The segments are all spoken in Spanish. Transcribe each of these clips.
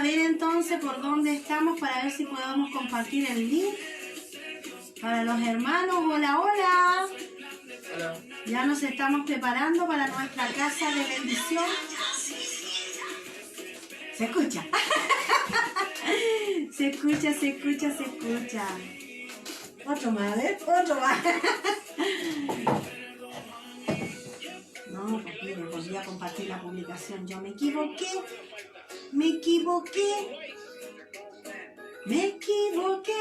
a ver entonces por dónde estamos para ver si podemos compartir el link para los hermanos. Hola, hola. Hola. Ya nos estamos preparando para nuestra casa de bendición. ¿Se escucha? Se escucha, se escucha, se escucha. Otro más, a ver, otro más. No, pues mire, volví a compartir la publicación. Yo me equivoqué. Me equivoqué. Me equivoqué.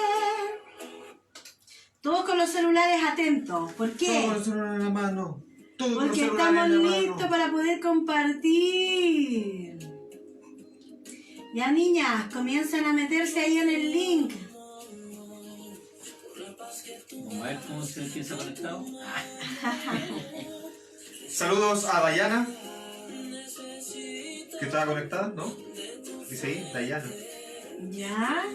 Todos con los celulares atentos. ¿Por qué? Todos con los celulares en la mano. Todos con los Porque celulares estamos en la listos mano. para poder compartir. Ya, niñas, comienzan a meterse ahí en el link. Vamos a ver cómo se empieza conectado. Saludos a Dayana, que estaba conectada, ¿no? Dice ahí, Dayana. Ya.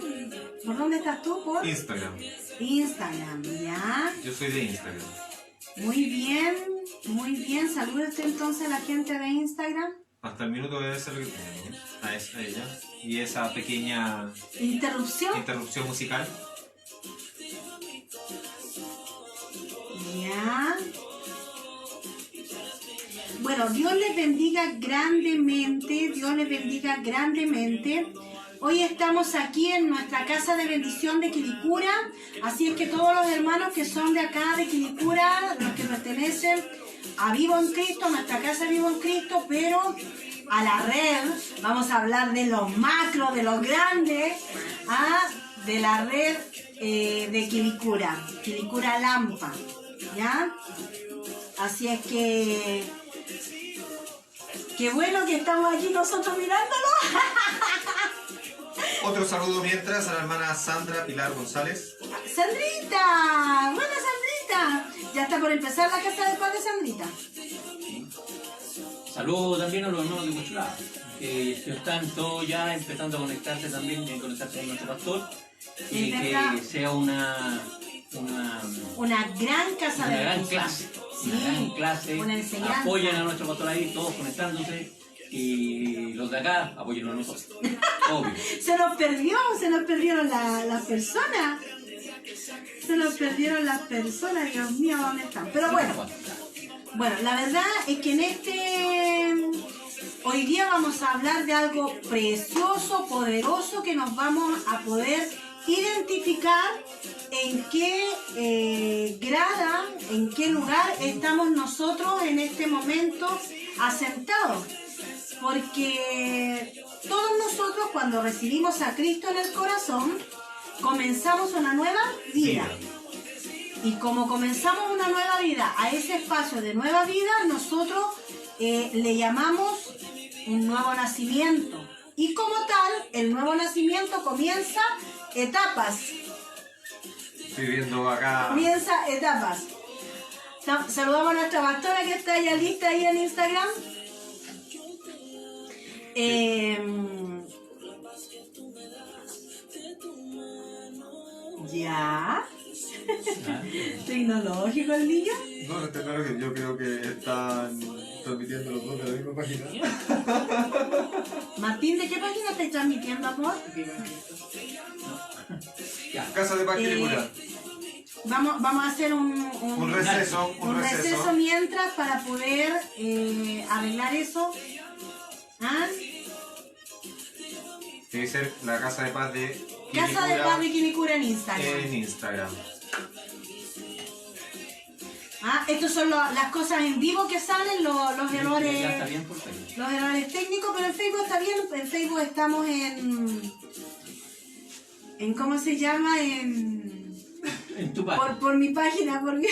¿Por dónde estás tú? Por Instagram. Instagram, ya. Yo soy de Instagram. Muy bien, muy bien. Saludos entonces a la gente de Instagram. Hasta el minuto debe ser lo que tenemos. A ella. Y esa pequeña Interrupción. interrupción musical. Ya. Bueno, Dios les bendiga grandemente, Dios les bendiga grandemente. Hoy estamos aquí en nuestra casa de bendición de Quilicura, así es que todos los hermanos que son de acá de Quilicura, los que pertenecen a Vivo en Cristo, nuestra casa Vivo en Cristo, pero a la red, vamos a hablar de lo macro, de lo grande, de la red de Quilicura, Quilicura Lampa, ¿ya? Así es que qué bueno que estamos aquí nosotros mirándolo. Otro saludo mientras a la hermana Sandra Pilar González. ¡Sandrita! ¡Buena Sandrita! Ya está por empezar la casa de paz de Sandrita. Saludos también a los hermanos de Cochulá, que están todos ya empezando a conectarse también, a conectarse con nuestro pastor, y que sea una gran casa de gran bendición. clase, Sí, una gran clase. una enseñanza. Apoyen a nuestro pastor ahí, todos conectándose, y los de acá apoyen a nosotros. Obvio. Se nos perdieron las personas. Se nos perdieron las personas, Dios mío, ¿dónde están? Pero bueno, la verdad es que hoy día vamos a hablar de algo precioso, poderoso, que nos vamos a poder identificar en qué grada, en qué lugar estamos nosotros en este momento asentados. Porque todos nosotros cuando recibimos a Cristo en el corazón, comenzamos una nueva vida. Y como comenzamos una nueva vida, a ese espacio de nueva vida, nosotros le llamamos un nuevo nacimiento. Y como tal, el nuevo nacimiento comienza etapas. Estoy viendo acá. Comienza etapas. Saludamos a nuestra pastora que está ya lista ahí en Instagram. Ya. Tecnológico el niño. No, está claro que yo creo que están transmitiendo los dos de la misma página. Martín, ¿de qué página estáis transmitiendo, amor? Casa de Paz Quilicura. Vamos a hacer Un receso. mientras para poder arreglar eso. ¿Ah? Debe ser la Casa de Paz de Quilicura. Casa de Paz de Quilicura en Instagram. En Instagram. Estas son las cosas en vivo que salen, los Ya está errores, bien por Facebook. los errores técnicos, pero en Facebook está bien. En Facebook estamos en ¿cómo se llama? En tu página. Por mi página, por mi...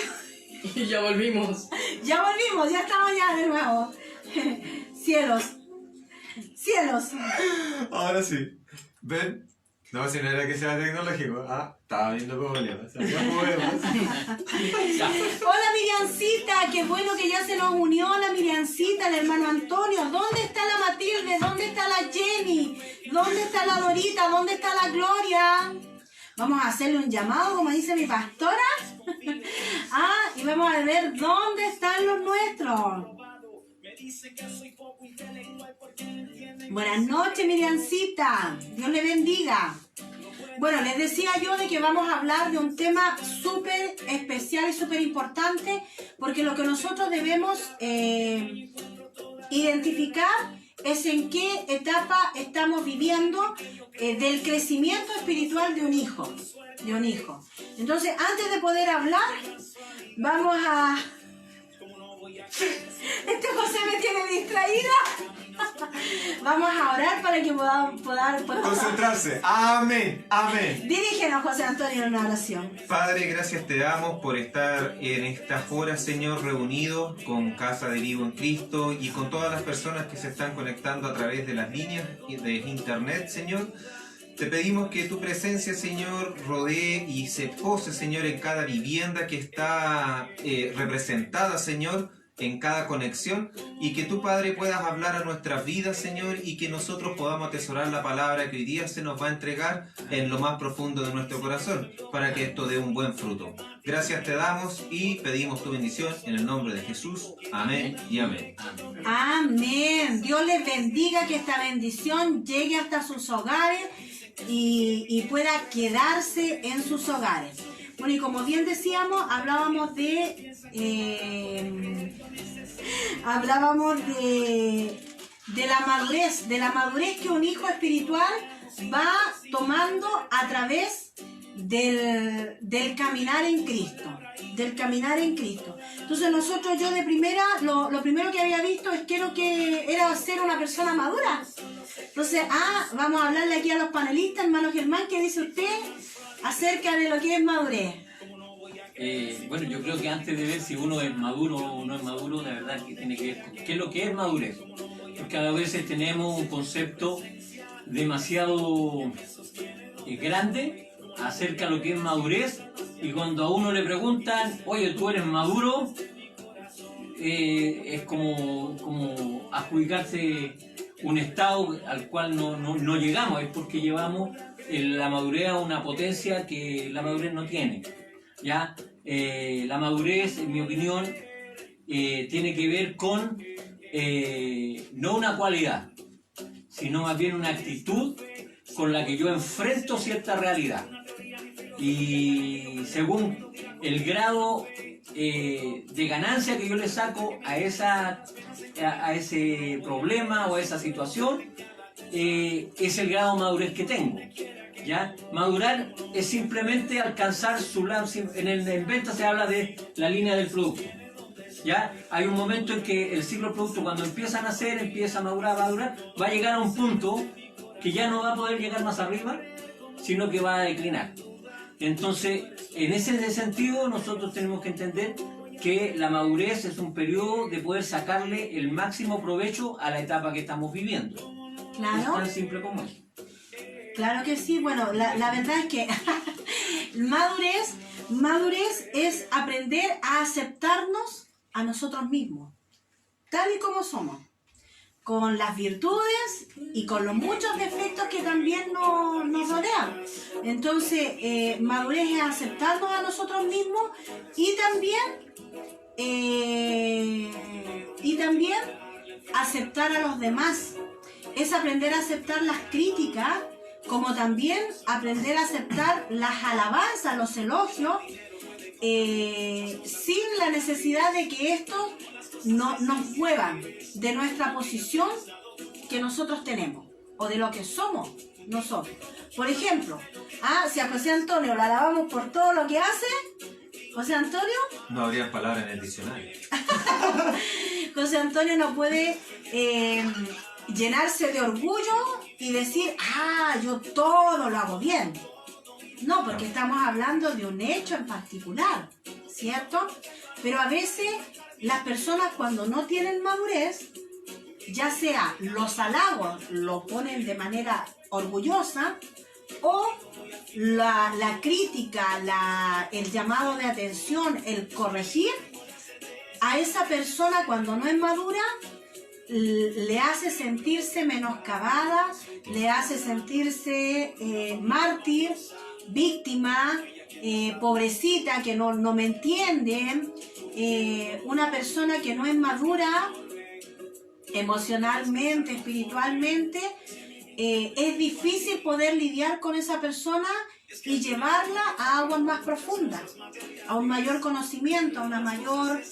Y ya volvimos. Ya volvimos, ya estamos ya de nuevo. Cielos. Cielos. Ahora sí. ¿Ven? No, si no era que sea tecnológico. Estaba viendo problemas. Había problemas. Hola Miriancita, qué bueno que ya se nos unió la Miriancita, el hermano Antonio. ¿Dónde está la Matilde? ¿Dónde está la Jenny? ¿Dónde está la Dorita? ¿Dónde está la Gloria? Vamos a hacerle un llamado, como dice mi pastora. Y vamos a ver dónde están los nuestros. Buenas noches, Miriamcita. Dios le bendiga. Bueno, les decía yo de que vamos a hablar de un tema súper especial y súper importante, porque lo que nosotros debemos identificar es en qué etapa estamos viviendo del crecimiento espiritual de un hijo. Entonces, antes de poder hablar, vamos a... Este José me tiene distraída. Vamos a orar para que podamos concentrarse. Amén, amén. Dirígenos, José Antonio, en una oración. Padre, gracias te damos por estar en estas horas, Señor, reunidos con Casa de Vivo en Cristo y con todas las personas que se están conectando a través de las líneas de internet, Señor. Te pedimos que tu presencia, Señor, rodee y se pose, Señor, en cada vivienda que está representada, Señor, en cada conexión, y que tu Padre puedas hablar a nuestras vidas, Señor, y que nosotros podamos atesorar la palabra que hoy día se nos va a entregar en lo más profundo de nuestro corazón, para que esto dé un buen fruto. Gracias te damos y pedimos tu bendición en el nombre de Jesús. Amén y amén. Amén. Dios les bendiga, que esta bendición llegue hasta sus hogares y pueda quedarse en sus hogares. Bueno, y como bien decíamos, hablábamos de la madurez que un hijo espiritual va tomando a través del caminar en Cristo. Entonces yo de primera, lo primero que había visto es que era ser una persona madura. Entonces, vamos a hablarle aquí a los panelistas, hermano Germán, ¿qué dice usted acerca de lo que es madurez? Bueno, yo creo que antes de ver si uno es maduro o no es maduro, la verdad que tiene que ver con qué es lo que es madurez. Porque a veces tenemos un concepto demasiado grande acerca de lo que es madurez, y cuando a uno le preguntan, oye, ¿tú eres maduro? Es como adjudicarse un estado al cual no llegamos, es porque llevamos la madurez a una potencia que la madurez no tiene. ¿Ya? La madurez, en mi opinión, tiene que ver con no una cualidad, sino más bien una actitud con la que yo enfrento cierta realidad. Y según el grado de ganancia que yo le saco a ese problema o a esa situación, es el grado de madurez que tengo. ¿Ya? Madurar es simplemente alcanzar su lado. En venta se habla de la línea del producto. ¿Ya? Hay un momento en que el ciclo del producto, cuando empieza a nacer, empieza a madurar, va a llegar a un punto que ya no va a poder llegar más arriba, sino que va a declinar. Entonces, en ese sentido, nosotros tenemos que entender que la madurez es un periodo de poder sacarle el máximo provecho a la etapa que estamos viviendo. Claro. Es tan simple como eso. Claro que sí. Bueno, la verdad es que madurez es aprender a aceptarnos a nosotros mismos, tal y como somos, con las virtudes y con los muchos defectos que también nos rodean. Entonces, madurez es aceptarnos a nosotros mismos y también aceptar a los demás. Es aprender a aceptar las críticas, como también aprender a aceptar las alabanzas, los elogios, sin la necesidad de que estos nos muevan de nuestra posición que nosotros tenemos o de lo que somos nosotros. Por ejemplo, si a José Antonio lo alabamos por todo lo que hace, José Antonio... No habría palabras en el diccionario. José Antonio no puede llenarse de orgullo y decir, yo todo lo hago bien. No, porque estamos hablando de un hecho en particular, ¿cierto? Pero a veces las personas, cuando no tienen madurez, ya sea los halagos lo ponen de manera orgullosa, o la crítica, el llamado de atención, el corregir, a esa persona cuando no es madura, le hace sentirse menoscabada, le hace sentirse mártir, víctima, pobrecita, que no me entienden. Una persona que no es madura emocionalmente, espiritualmente, es difícil poder lidiar con esa persona y llevarla a aguas más profundas, a un mayor conocimiento, a una mayor,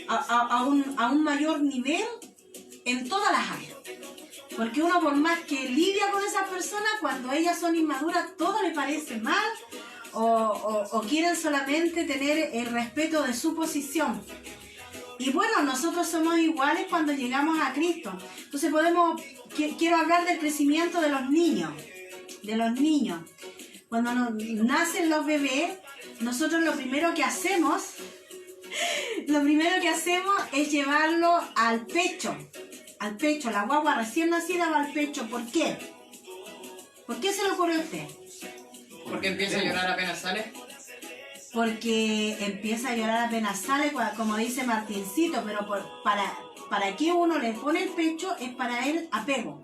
a un mayor nivel en todas las áreas. Porque uno, por más que lidia con esas personas, cuando ellas son inmaduras, todo le parece mal o quieren solamente tener el respeto de su posición. Y bueno, nosotros somos iguales cuando llegamos a Cristo. Entonces quiero hablar del crecimiento de los niños. Cuando nacen los bebés, nosotros lo primero que hacemos es llevarlo al pecho. La guagua recién nacida va al pecho. ¿Por qué? ¿Por qué se le ocurre a usted? Porque empieza a llorar apenas sale. Porque empieza a llorar apenas sale, como dice Martincito, pero para que uno le pone el pecho es para el apego.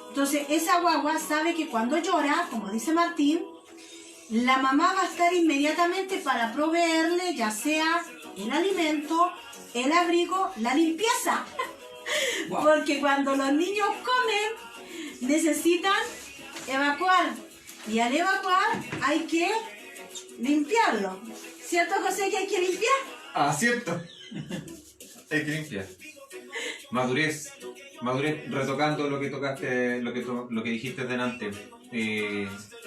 Entonces esa guagua sabe que cuando llora, como dice Martín, la mamá va a estar inmediatamente para proveerle ya sea el alimento, el abrigo, la limpieza. Wow. Porque cuando los niños comen necesitan evacuar y al evacuar hay que limpiarlo. ¿Cierto, José, que hay que limpiar? Ah, cierto. Hay que limpiar. Madurez, retocando lo que tocaste, lo que dijiste delante.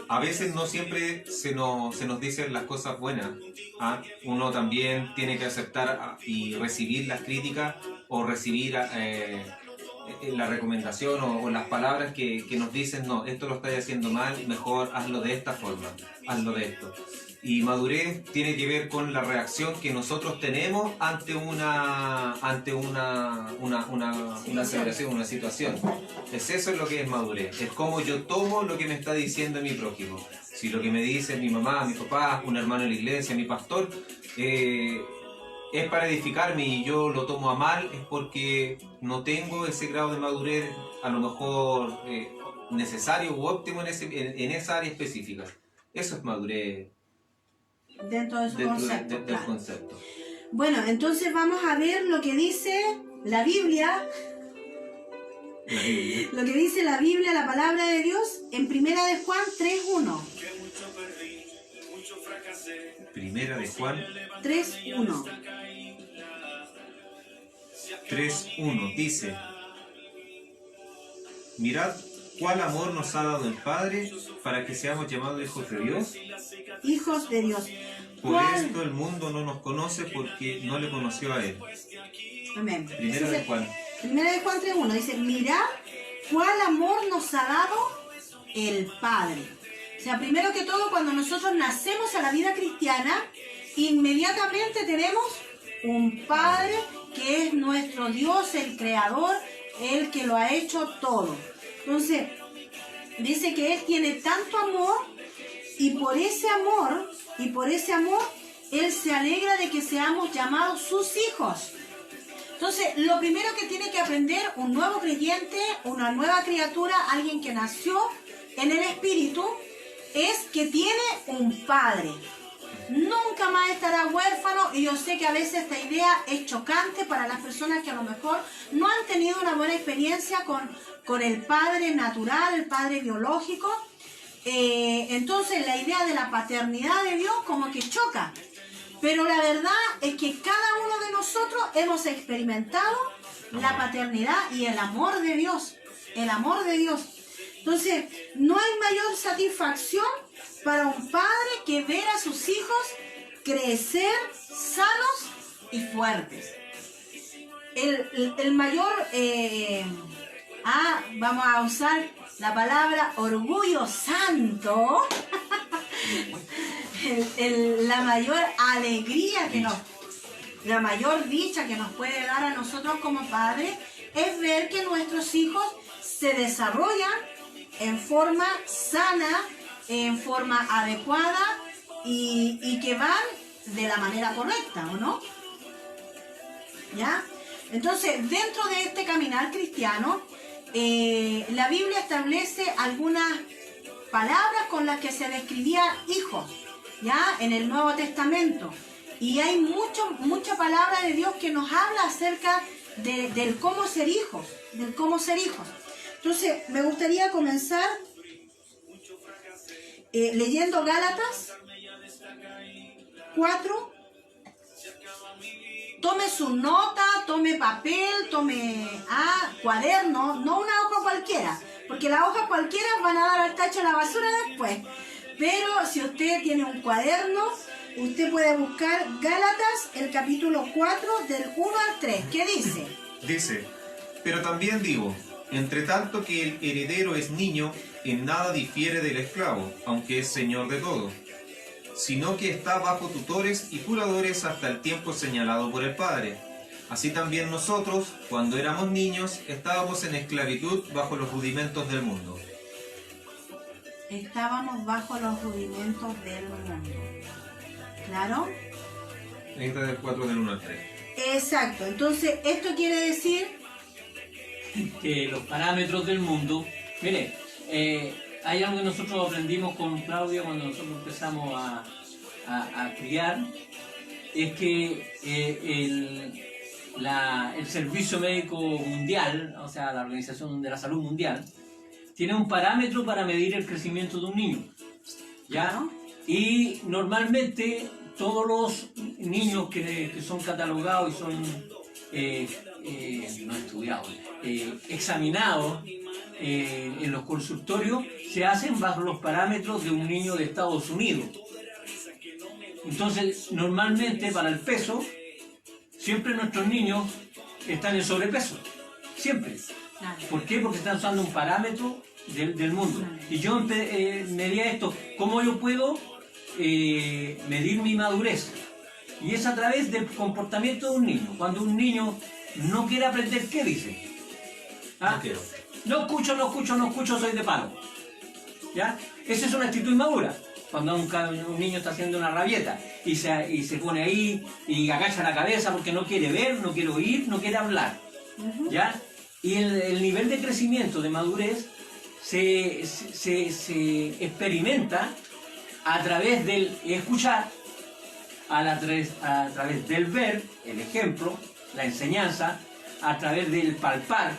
A veces no siempre se nos dicen las cosas buenas. ¿Ah? Uno también tiene que aceptar y recibir las críticas o recibir la recomendación o las palabras que nos dicen, no, esto lo estás haciendo mal, mejor hazlo de esta forma, hazlo de esto. Y madurez tiene que ver con la reacción que nosotros tenemos ante una celebración, una situación. Eso es lo que es madurez. Es como yo tomo lo que me está diciendo mi prójimo. Si lo que me dice mi mamá, mi papá, un hermano de la iglesia, mi pastor, es para edificarme y yo lo tomo a mal, es porque no tengo ese grado de madurez a lo mejor necesario u óptimo en esa área específica. Eso es madurez. Dentro de su concepto. Del concepto. Bueno, entonces vamos a ver lo que dice la Biblia. Lo que dice la Biblia, la palabra de Dios, en Primera de Juan 3.1. Primera de Juan 3.1. 3.1 dice: mirad cuál amor nos ha dado el Padre para que seamos llamados hijos de Dios. Hijos de Dios. Por esto el mundo no nos conoce porque no le conoció a Él. Amén. Primera de Juan. Primera de Juan 3.1 dice: mirad cuál amor nos ha dado el Padre. O sea, primero que todo, cuando nosotros nacemos a la vida cristiana, inmediatamente tenemos un Padre que es nuestro Dios, el Creador, el que lo ha hecho todo. Entonces, dice que Él tiene tanto amor y por ese amor, Él se alegra de que seamos llamados sus hijos. Entonces, lo primero que tiene que aprender un nuevo creyente, una nueva criatura, alguien que nació en el Espíritu, es que tiene un Padre. Nunca más estará huérfano, y yo sé que a veces esta idea es chocante para las personas que a lo mejor no han tenido una buena experiencia con el Padre natural, el Padre biológico. Entonces la idea de la paternidad de Dios como que choca. Pero la verdad es que cada uno de nosotros hemos experimentado la paternidad y el amor de Dios. El amor de Dios. Entonces, no hay mayor satisfacción para un padre que ver a sus hijos crecer sanos y fuertes. El mayor, vamos a usar la palabra orgullo santo, la mayor alegría la mayor dicha que nos puede dar a nosotros como padres es ver que nuestros hijos se desarrollan en forma sana, en forma adecuada y que van de la manera correcta, ¿o no? ¿Ya? Entonces, dentro de este caminar cristiano, la Biblia establece algunas palabras con las que se describía hijos, ¿ya? En el Nuevo Testamento. Y hay mucha palabra de Dios que nos habla acerca del cómo ser hijos, del cómo ser hijos. Entonces, me gustaría comenzar leyendo Gálatas 4. Tome su nota, tome papel, tome cuaderno, no una hoja cualquiera, porque las hojas cualquiera van a dar al tacho de la basura después. Pero si usted tiene un cuaderno, usted puede buscar Gálatas, el capítulo 4, del 1 al 3. ¿Qué dice? Dice, pero también digo, entre tanto que el heredero es niño, en nada difiere del esclavo, aunque es señor de todo, sino que está bajo tutores y curadores hasta el tiempo señalado por el Padre. Así también nosotros, cuando éramos niños, estábamos en esclavitud bajo los rudimentos del mundo. Estábamos bajo los rudimentos del mundo. ¿Claro? Ahí está del 4 del 1 al 3. Exacto. Entonces, esto quiere decir... que los parámetros del mundo... Mire, hay algo que nosotros aprendimos con Claudia cuando nosotros empezamos a criar, es que el Servicio Médico Mundial, o sea, la Organización de la Salud Mundial, tiene un parámetro para medir el crecimiento de un niño, ¿ya? Y normalmente todos los niños que son catalogados y son no estudiados, examinados en los consultorios, se hacen bajo los parámetros de un niño de Estados Unidos. Entonces, normalmente para el peso, siempre nuestros niños están en sobrepeso, siempre. ¿Por qué? Porque están usando un parámetro del mundo. Y yo medía esto, ¿cómo yo puedo medir mi madurez? Y es a través del comportamiento de un niño. Cuando un niño no quiere aprender, ¿qué dice? ¿Ah? No escucho, soy de palo. ¿Ya? Esa es una actitud inmadura. Cuando un niño está haciendo una rabieta y se pone ahí y agacha la cabeza porque no quiere ver, no quiere oír, no quiere hablar. ¿Ya? Y el nivel de crecimiento, de madurez, se experimenta a través del escuchar, a través del ver, el ejemplo, la enseñanza, a través del palpar.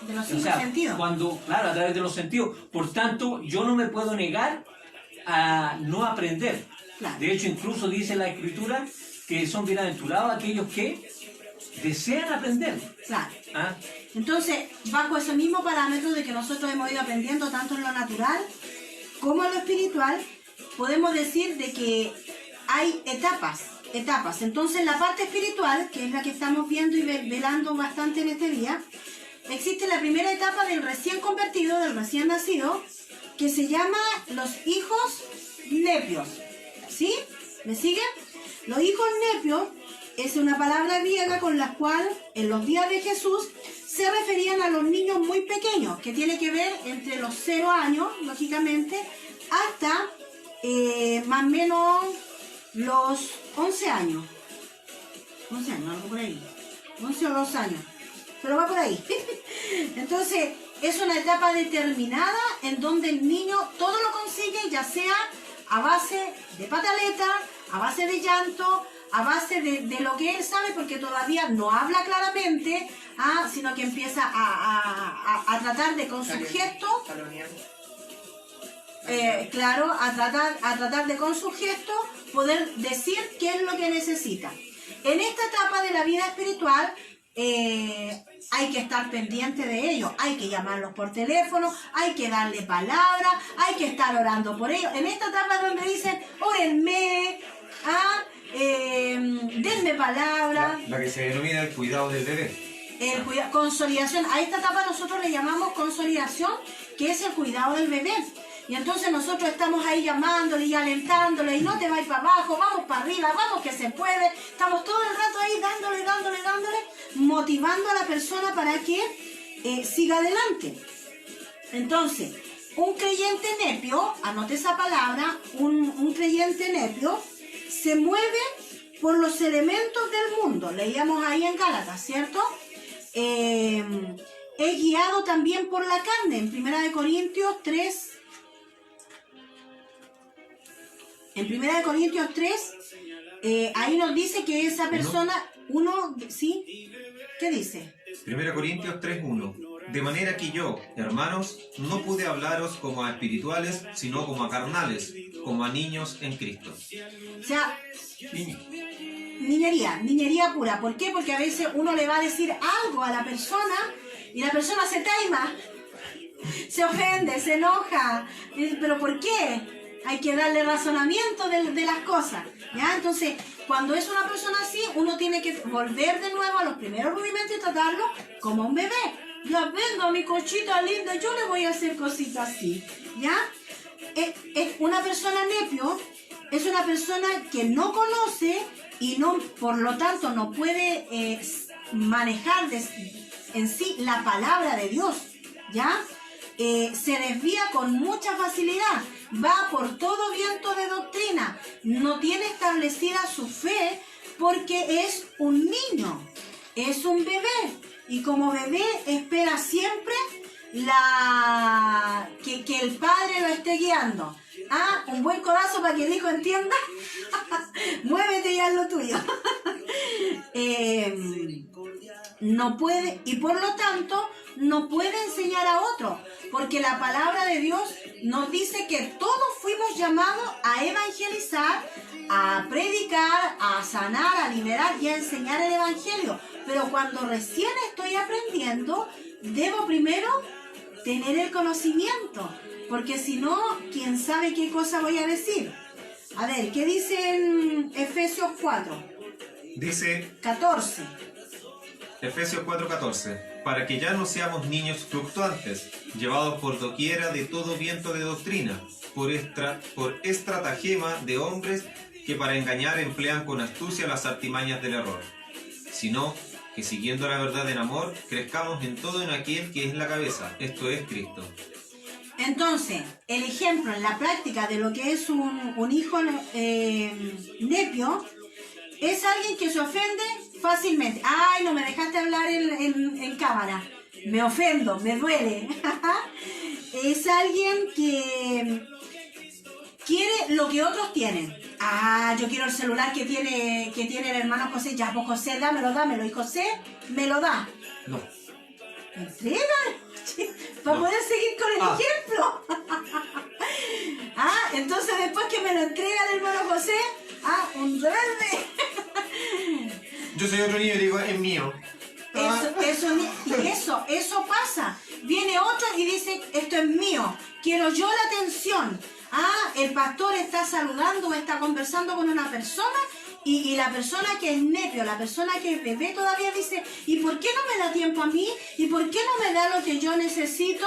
De los 5 sentidos. Claro, a través de los sentidos. Por tanto, yo no me puedo negar a no aprender. Claro. De hecho, incluso dice la Escritura que son bienaventurados aquellos que desean aprender. Claro. ¿Ah? Entonces, bajo ese mismo parámetro de que nosotros hemos ido aprendiendo tanto en lo natural como en lo espiritual, podemos decir de que hay etapas. Entonces, la parte espiritual, que es la que estamos viendo y velando bastante en este día, existe la primera etapa del recién convertido, del recién nacido, que se llama los hijos nepios. ¿Sí? ¿Me siguen? Los hijos nepios es una palabra griega con la cual en los días de Jesús se referían a los niños muy pequeños, que tiene que ver entre los 0 años, lógicamente, hasta más o menos los 11 años. 11 años, algo por ahí. 11 o 2 años. Pero va por ahí. Entonces, es una etapa determinada en donde el niño todo lo consigue, ya sea a base de pataleta, a base de llanto, a base de lo que él sabe, porque todavía no habla claramente, sino que empieza a tratar de con sus gestos, claro, a tratar de con sus gestos poder decir qué es lo que necesita. En esta etapa de la vida espiritual, hay que estar pendiente de ellos, hay que llamarlos por teléfono, hay que darle palabras, hay que estar orando por ellos. En esta etapa donde dicen, órenme, denme palabras. La que se denomina el cuidado del bebé. Consolidación. A esta etapa nosotros le llamamos consolidación, que es el cuidado del bebé. Y entonces nosotros estamos ahí llamándole y alentándole, y no te vayas para abajo, vamos para arriba, vamos que se puede. Estamos todo el rato ahí dándole, motivando a la persona para que siga adelante. Entonces, un creyente nepio, anote esa palabra, un creyente nepio, se mueve por los elementos del mundo. Leíamos ahí en Gálatas, ¿cierto? Es guiado también por la carne, en 1 Corintios 3. En 1 Corintios 3, ahí nos dice que esa persona, ¿sí? ¿Qué dice? 1 Corintios 3:1. De manera que yo, hermanos, no pude hablaros como a espirituales, sino como a carnales, como a niños en Cristo. O sea, niñería pura. ¿Por qué? Porque a veces uno le va a decir algo a la persona y la persona se taima, se ofende, se enoja. ¿Pero por qué? Hay que darle razonamiento de las cosas, ¿ya? Entonces, cuando es una persona así, uno tiene que volver de nuevo a los primeros rudimentos y tratarlo como un bebé. Ya venga, mi cochita linda, yo le voy a hacer cositas así, ¿ya? Es una persona nepio, es una persona que no conoce y no, por lo tanto no puede manejar en sí la palabra de Dios, ¿ya? Se desvía con mucha facilidad, va por todo viento de doctrina, no tiene establecida su fe porque es un niño, es un bebé y como bebé espera siempre que el padre lo esté guiando. Ah, un buen codazo para que el hijo entienda. Muévete y haz lo tuyo. No puede, y por lo tanto no puede enseñar a otro, porque la palabra de Dios nos dice que todos fuimos llamados a evangelizar, a predicar, a sanar, a liberar y a enseñar el evangelio. Pero cuando recién estoy aprendiendo, debo primero tener el conocimiento, porque si no, quién sabe qué cosa voy a decir. A ver, ¿qué dice en Efesios 4? Dice 14. Efesios 4:14, para que ya no seamos niños fluctuantes, llevados por doquiera de todo viento de doctrina, por estratagema de hombres que para engañar emplean con astucia las artimañas del error, sino que siguiendo la verdad en amor, crezcamos en todo en aquel que es la cabeza, esto es Cristo. Entonces, el ejemplo en la práctica de lo que es un hijo nepio es alguien que se ofende fácilmente. Ay, no me dejaste hablar en cámara. Me ofendo, me duele. Es alguien que quiere lo que otros tienen. Ah, yo quiero el celular que tiene el hermano José. Ya, pues José, dámelo. Y José me lo da. No. ¿Entrega? Para poder seguir con el ejemplo. Entonces después que me lo entrega el hermano José, un rebelde. Yo soy otro niño y digo, es mío. Eso pasa. Viene otro y dice, esto es mío, quiero yo la atención. El pastor está saludando o está conversando con una persona y la persona que es nepio, la persona que es bebé todavía dice, ¿y por qué no me da tiempo a mí? ¿Y por qué no me da lo que yo necesito?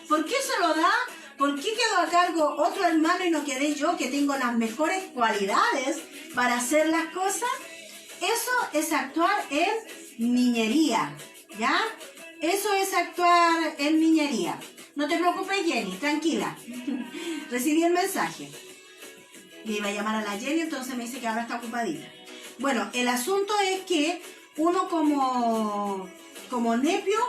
¿Por qué se lo da? ¿Por qué quedó a cargo otro hermano y no quedé yo que tengo las mejores cualidades para hacer las cosas? Eso es actuar en niñería, ¿ya? Eso es actuar en niñería. No te preocupes, Jenny, tranquila. Recibí el mensaje. Le iba a llamar a la Jenny, entonces me dice que ahora está ocupadita. Bueno, el asunto es que uno como nepio,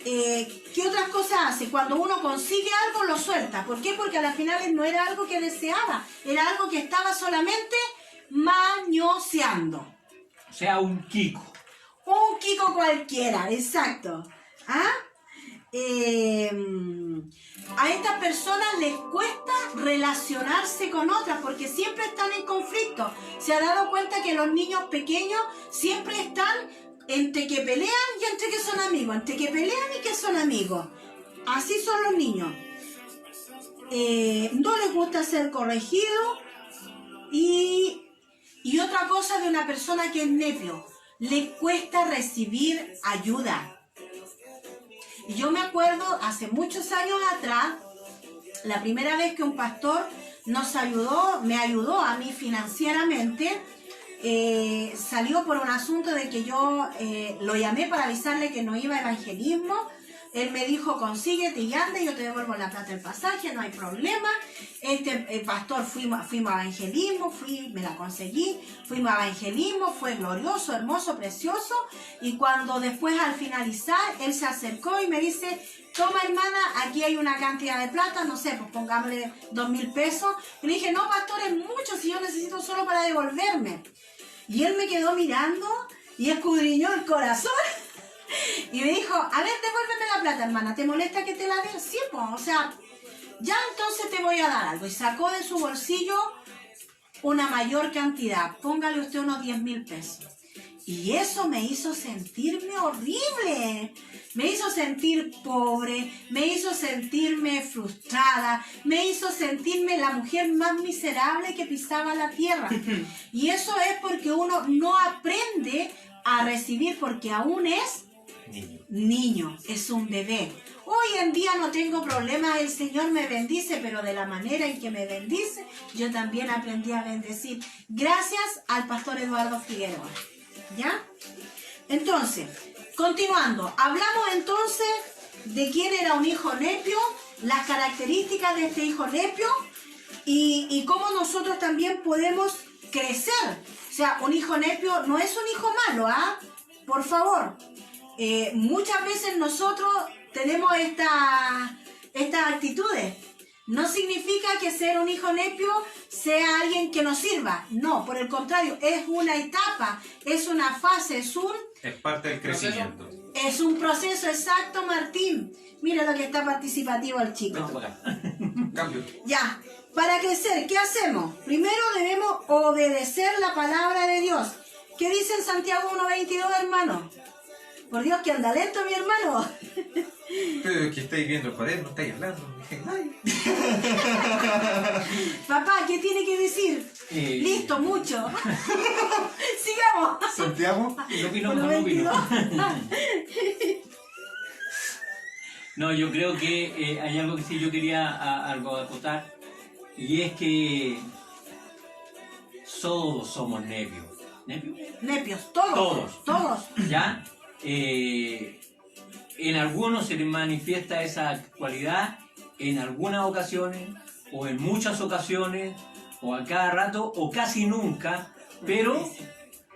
¿qué otras cosas hace? Cuando uno consigue algo, lo suelta. ¿Por qué? Porque a las finales no era algo que deseaba, era algo que estaba solamente mañoseando. O sea, un Kiko. Un Kiko cualquiera, exacto. A estas personas les cuesta relacionarse con otras porque siempre están en conflicto. Se ha dado cuenta que los niños pequeños siempre están entre que pelean y entre que son amigos, entre que pelean y que son amigos. Así son los niños. No les gusta ser corregidos y otra cosa de una persona que es nepio, le cuesta recibir ayuda. Yo me acuerdo hace muchos años atrás, la primera vez que un pastor me ayudó a mí financieramente, salió por un asunto de que yo lo llamé para avisarle que no iba a evangelismo. Él me dijo, consíguete y anda, yo te devuelvo la plata del pasaje, no hay problema. El pastor fuimos a evangelismo, me la conseguí, fuimos a evangelismo, fue glorioso, hermoso, precioso. Y cuando después al finalizar, él se acercó y me dice, toma hermana, aquí hay una cantidad de plata, no sé, pues pongámosle 2.000 pesos. Y le dije, no pastor, es mucho, si yo necesito solo para devolverme. Y él me quedó mirando y escudriñó el corazón y me dijo, a ver, devuélveme la plata, hermana, ¿te molesta que te la dé? Sí, pues, o sea, ya entonces te voy a dar algo. Y sacó de su bolsillo una mayor cantidad, póngale usted unos 10.000 pesos. Y eso me hizo sentirme horrible, me hizo sentir pobre, me hizo sentirme frustrada, me hizo sentirme la mujer más miserable que pisaba la tierra. Y eso es porque uno no aprende a recibir, porque aún es niño, es un bebé. Hoy en día no tengo problemas, el Señor me bendice, pero de la manera en que me bendice, yo también aprendí a bendecir. Gracias al pastor Eduardo Figueroa. ¿Ya? Entonces, continuando, hablamos entonces de quién era un hijo nepio, las características de este hijo nepio y cómo nosotros también podemos crecer. O sea, un hijo nepio no es un hijo malo, ¿ah? Por favor. Muchas veces nosotros tenemos estas actitudes. No significa que ser un hijo nepio sea alguien que nos sirva. No, por el contrario, es una etapa, es una fase, es parte del crecimiento. Es un proceso exacto, Martín. Mira lo que está participativo el chico. Cambio. Ya, para crecer, ¿qué hacemos? Primero debemos obedecer la palabra de Dios. ¿Qué dice en Santiago 1:22, hermano? Por Dios, que anda lento, mi hermano. Pero es que estáis viendo el cuaderno, estáis hablando. Papá, ¿qué tiene que decir? Listo, mucho. Sigamos. Santiago. No, yo creo que hay algo que sí yo quería algo acotar, y es que todos somos nepios. Nepios, todos. ¿Ya? En algunos se les manifiesta esa cualidad en algunas ocasiones, o en muchas ocasiones, o a cada rato, o casi nunca, pero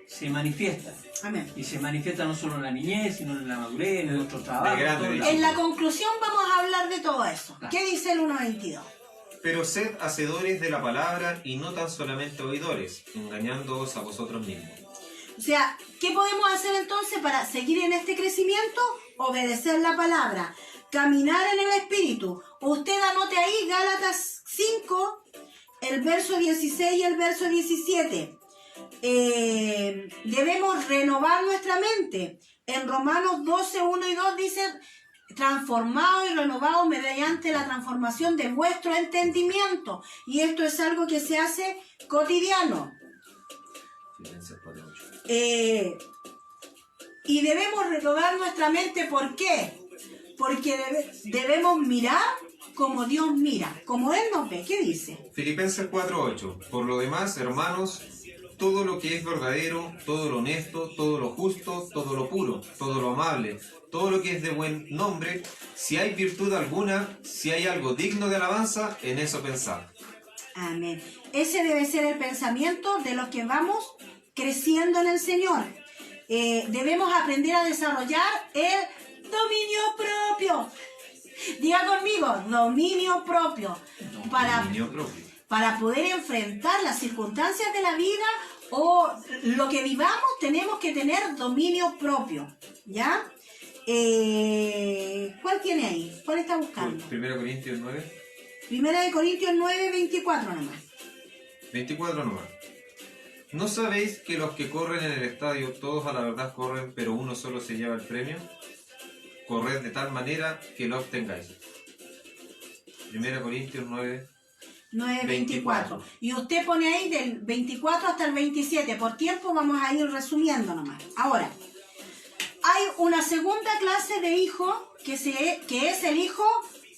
se manifiesta. Amén. Y se manifiesta no solo en la niñez, sino en la madurez, en nuestro trabajo. En la conclusión vamos a hablar de todo eso. Claro. ¿Qué dice el 1:22? Pero sed hacedores de la palabra y no tan solamente oidores, engañándoos a vosotros mismos. O sea, ¿qué podemos hacer entonces para seguir en este crecimiento? Obedecer la palabra, caminar en el Espíritu. Usted anote ahí Gálatas 5, el verso 16 y el verso 17. Debemos renovar nuestra mente. En Romanos 12, 1 y 2 dice, transformados y renovados mediante la transformación de vuestro entendimiento. Y esto es algo que se hace cotidiano. Y debemos renovar nuestra mente, ¿por qué? Porque debemos mirar como Dios mira, como Él nos ve. ¿Qué dice? Filipenses 4:8. Por lo demás, hermanos, todo lo que es verdadero, todo lo honesto, todo lo justo, todo lo puro, todo lo amable, todo lo que es de buen nombre, si hay virtud alguna, si hay algo digno de alabanza, en eso pensad. Amén. Ese debe ser el pensamiento de los que vamos creciendo en el Señor. Debemos aprender a desarrollar el dominio propio. Diga conmigo, dominio propio. Para poder enfrentar las circunstancias de la vida o lo que vivamos, tenemos que tener dominio propio. ¿Ya? ¿Cuál tiene ahí? ¿Cuál está buscando? 1 Corintios 9. 1 Corintios 9, 24 nomás. 24 nomás. ¿No sabéis que los que corren en el estadio, todos a la verdad corren, pero uno solo se lleva el premio? Corred de tal manera que lo obtengáis. 1 Corintios 9, 24. Y usted pone ahí del 24 hasta el 27. Por tiempo vamos a ir resumiendo nomás. Ahora, hay una segunda clase de hijo que es el hijo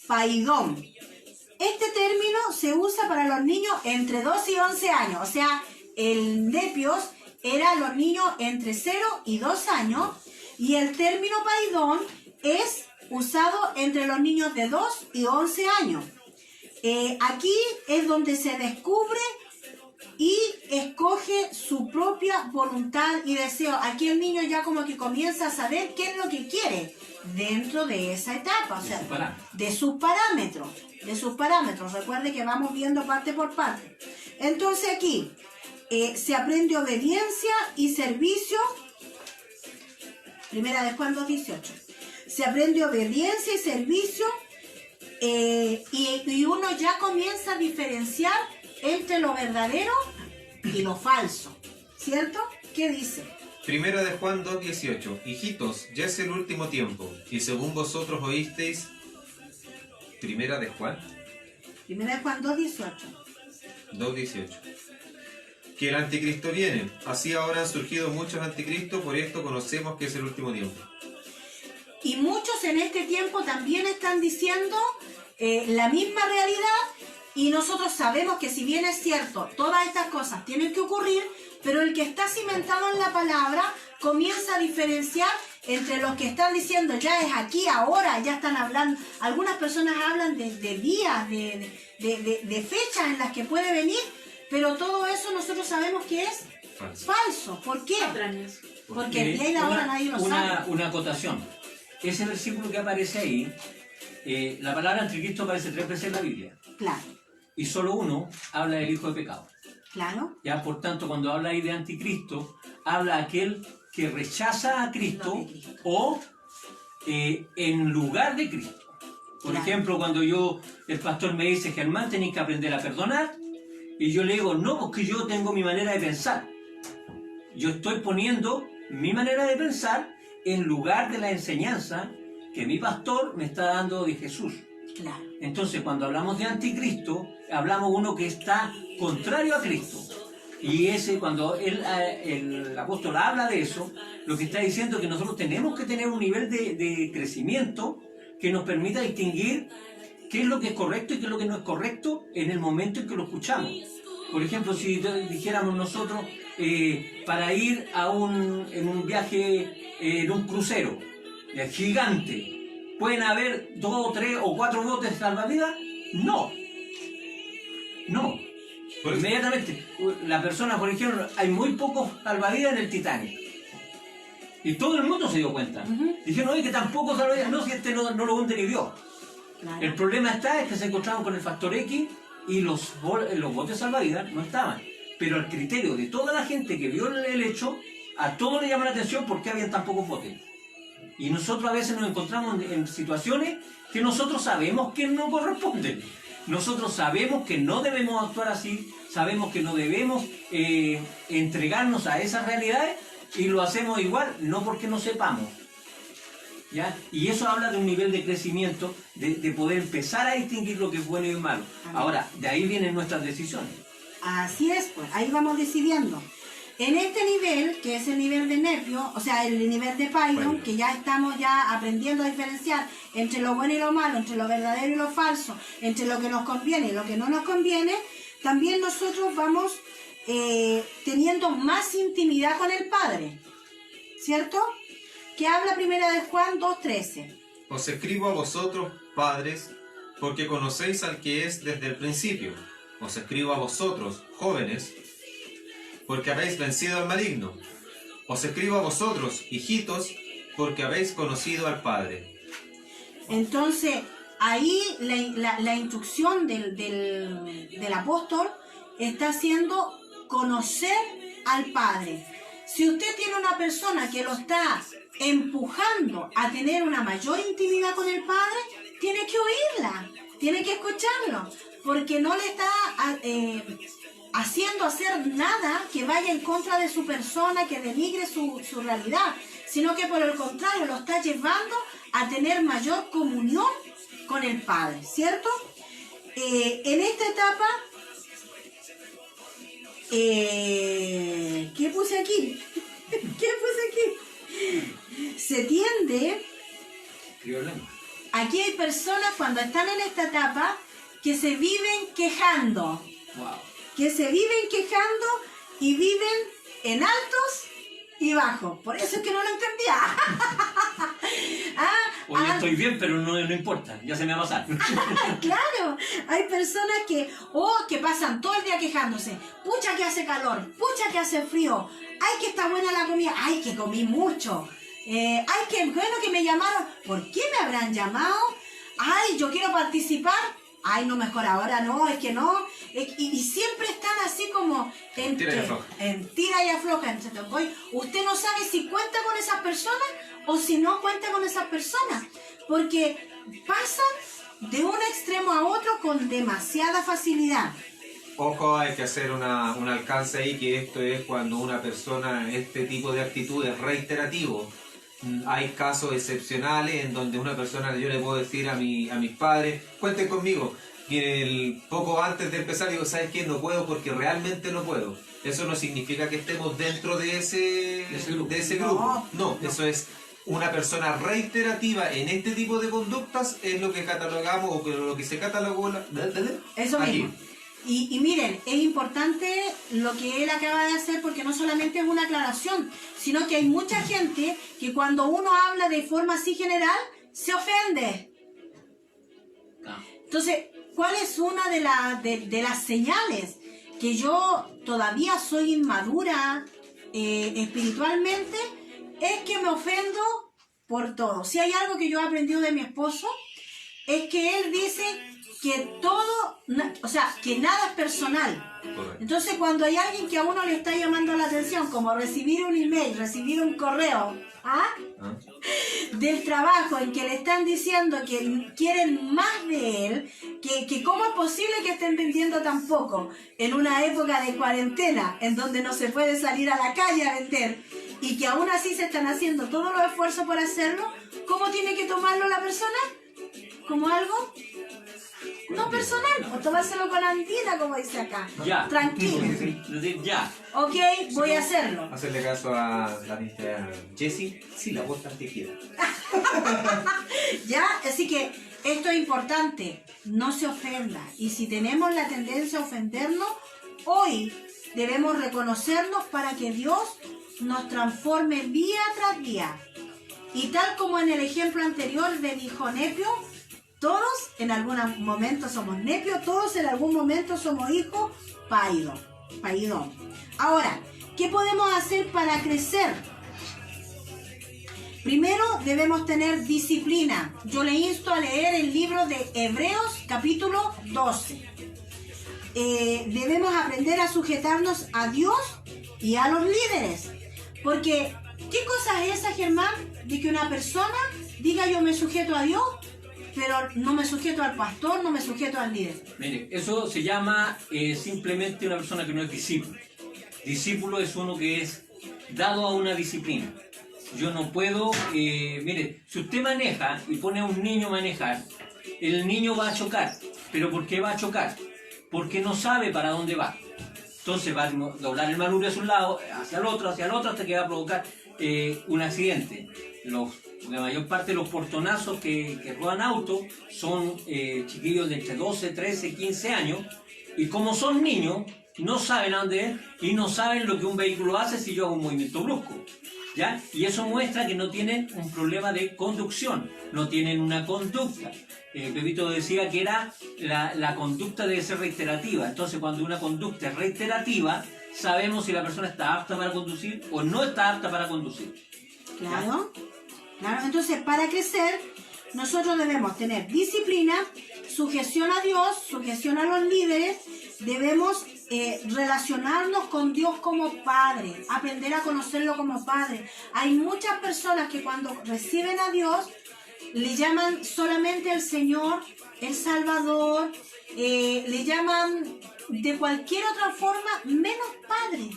paidón. Este término se usa para los niños entre 2 y 11 años. O sea, el nepios era los niños entre 0 y 2 años. Y el término paidón es usado entre los niños de 2 y 11 años. Aquí es donde se descubre y escoge su propia voluntad y deseo. Aquí el niño ya como que comienza a saber qué es lo que quiere dentro de esa etapa, o sea, de sus parámetros. Recuerde que vamos viendo parte por parte. Entonces aquí, se aprende obediencia y servicio. Primera de Juan 2:18. Se aprende obediencia y servicio y uno ya comienza a diferenciar entre lo verdadero y lo falso, ¿cierto? ¿Qué dice? Primera de Juan 2:18. Hijitos, ya es el último tiempo, y según vosotros oísteis... Primera de Juan Primera de Juan 2:18. 2:18. Que el anticristo viene. Así ahora han surgido muchos anticristos, por esto conocemos que es el último tiempo. Y muchos en este tiempo también están diciendo la misma realidad, y nosotros sabemos que si bien es cierto, todas estas cosas tienen que ocurrir, pero el que está cimentado en la palabra comienza a diferenciar entre los que están diciendo ya es aquí, ahora, ya están hablando. Algunas personas hablan de días, de fechas en las que puede venir, pero todo eso nosotros sabemos que es falso. ¿Por qué? Porque el día y la hora nadie lo sabe. Una acotación. Ese versículo que aparece ahí, la palabra anticristo aparece 3 veces en la Biblia. Claro, Y solo uno habla del hijo de pecado. claro. Ya, por tanto, cuando habla ahí de anticristo, habla aquel que rechaza a Cristo No de Cristo. o en lugar de Cristo. Por Claro. ejemplo, cuando el pastor me dice, Germán, tenéis que aprender a perdonar, y yo le digo, no, porque yo tengo mi manera de pensar. Yo estoy poniendo mi manera de pensar en lugar de la enseñanza que mi pastor me está dando de Jesús. Claro. Entonces, cuando hablamos de anticristo, hablamos uno que está contrario a Cristo. Y ese, cuando el apóstol habla de eso, lo que está diciendo es que nosotros tenemos que tener un nivel de crecimiento que nos permita distinguir qué es lo que es correcto y qué es lo que no es correcto en el momento en que lo escuchamos. Por ejemplo, si dijéramos nosotros, para ir en un viaje, en un crucero gigante, ¿pueden haber 2, 3 o 4 botes salvavidas? No. No. Por eso- Inmediatamente, la persona, por ejemplo, hay muy pocos salvavidas en el Titanic. Y todo el mundo se dio cuenta. Ujú. Dijeron, oye, que tampoco salvavidas, no, si este no lo hunde ni Dios. Claro. El problema es que se encontraron con el factor X y los botes salvavidas no estaban. Pero al criterio de toda la gente que vio el hecho, a todos le llama la atención por qué habían tan pocos botes. Y nosotros a veces nos encontramos en situaciones que nosotros sabemos que no corresponden. Nosotros sabemos que no debemos actuar así, sabemos que no debemos entregarnos a esas realidades y lo hacemos igual, no porque no sepamos. ¿Ya? Y eso habla de un nivel de crecimiento, de poder empezar a distinguir lo que es bueno y malo. Amén. Ahora, de ahí vienen nuestras decisiones. Así es, pues ahí vamos decidiendo. En este nivel, que es el nivel de nervio, o sea, el nivel de Python, Bueno. que ya estamos ya aprendiendo a diferenciar entre lo bueno y lo malo, entre lo verdadero y lo falso, entre lo que nos conviene y lo que no nos conviene, también nosotros vamos teniendo más intimidad con el Padre, ¿cierto? Que habla primera de Juan 2:13. Os escribo a vosotros, padres, porque conocéis al que es desde el principio. Os escribo a vosotros, jóvenes, porque habéis vencido al maligno. Os escribo a vosotros, hijitos, porque habéis conocido al Padre. Entonces, ahí la instrucción del apóstol está haciendo conocer al Padre. Si usted tiene una persona que lo está empujando a tener una mayor intimidad con el Padre, tiene que oírla, tiene que escucharlo, porque no le está haciendo hacer nada que vaya en contra de su persona, que denigre su realidad, sino que por el contrario lo está llevando a tener mayor comunión con el Padre, ¿cierto? En esta etapa, ¿qué puse aquí? ¿Qué puse aquí? Se tiende, aquí hay personas cuando están en esta etapa que se viven quejando, Wow. que se viven quejando y viven en altos y bajos. Por eso es que no lo entendía. Hoy estoy bien, pero no importa, ya se me va a pasar. Claro, hay personas que pasan todo el día quejándose. Pucha que hace calor, pucha que hace frío. Ay, que está buena la comida. Ay, que comí mucho. Ay, que bueno que me llamaron. ¿Por qué me habrán llamado? Ay, yo quiero participar. ay, no, mejor ahora no, es que no. Y siempre están así como en Tira y afloja. tira y afloja. Usted no sabe si cuenta con esas personas o si no cuenta con esas personas. Porque pasan de un extremo a otro con demasiada facilidad. Ojo, hay que hacer un alcance ahí, que esto es cuando una persona, este tipo de actitud es reiterativo. Hay casos excepcionales en donde una persona, yo le puedo decir a mis padres, cuenten conmigo, y poco antes de empezar digo, ¿sabes qué? No puedo porque realmente no puedo. Eso no significa que estemos dentro de ese grupo. No, eso es una persona reiterativa en este tipo de conductas, es lo que catalogamos o lo que se catalogó Eso aquí. mismo. Y miren, es importante lo que él acaba de hacer porque no solamente es una aclaración, sino que hay mucha gente que cuando uno habla de forma así general, se ofende. Entonces, ¿cuál es una de las señales? Que yo todavía soy inmadura espiritualmente, es que me ofendo por todo. Si hay algo que yo he aprendido de mi esposo, es que él dice que todo, o sea, que nada es personal. Correcto. Entonces, cuando hay alguien que a uno le está llamando la atención, como recibir un email, recibir un correo, del trabajo en que le están diciendo que quieren más de él, que cómo es posible que estén vendiendo tan poco en una época de cuarentena, en donde no se puede salir a la calle a vender, y que aún así se están haciendo todos los esfuerzos por hacerlo, ¿cómo tiene que tomarlo la persona? ¿Como algo? No personal, o tomárselo con andina, como dice acá. Ya. Tranquilo. Es decir, ya. Ok, voy a hacerlo. Hacerle caso a la ministra Jessie, sí, la voz tan quiera. ¿Ya? Así que esto es importante, no se ofenda. Y si tenemos la tendencia a ofendernos, hoy debemos reconocernos para que Dios nos transforme día tras día. Y tal como en el ejemplo anterior del hijo nepio, todos en algún momento somos nepios, todos en algún momento somos hijos paidón. Ahora, ¿qué podemos hacer para crecer? Primero debemos tener disciplina. Yo le insto a leer el libro de Hebreos capítulo 12. Debemos aprender a sujetarnos a Dios y a los líderes. Porque, ¿qué cosa es esa, Germán? De que una persona diga yo me sujeto a Dios, pero no me sujeto al pastor, no me sujeto al líder. Mire, eso se llama simplemente una persona que no es discípulo. Discípulo es uno que es dado a una disciplina. Yo no puedo, mire, si usted maneja y pone a un niño a manejar, el niño va a chocar. ¿Pero por qué va a chocar? Porque no sabe para dónde va. Entonces va a doblar el manubrio hacia un lado, hacia el otro, hasta que va a provocar un accidente. La mayor parte de los portonazos que roban autos son chiquillos de entre 12, 13, 15 años, y como son niños, no saben a dónde ir y no saben lo que un vehículo hace si yo hago un movimiento brusco. ¿Ya? Y eso muestra que no tienen un problema de conducción, no tienen una conducta. Pepito decía que era la conducta debe ser reiterativa. Entonces, cuando una conducta es reiterativa, sabemos si la persona está apta para conducir o no está apta para conducir. Claro. Claro, entonces para crecer nosotros debemos tener disciplina, sujeción a Dios, sujeción a los líderes, debemos relacionarnos con Dios como Padre, aprender a conocerlo como Padre. Hay muchas personas que cuando reciben a Dios le llaman solamente el Señor, el Salvador, le llaman de cualquier otra forma menos Padre.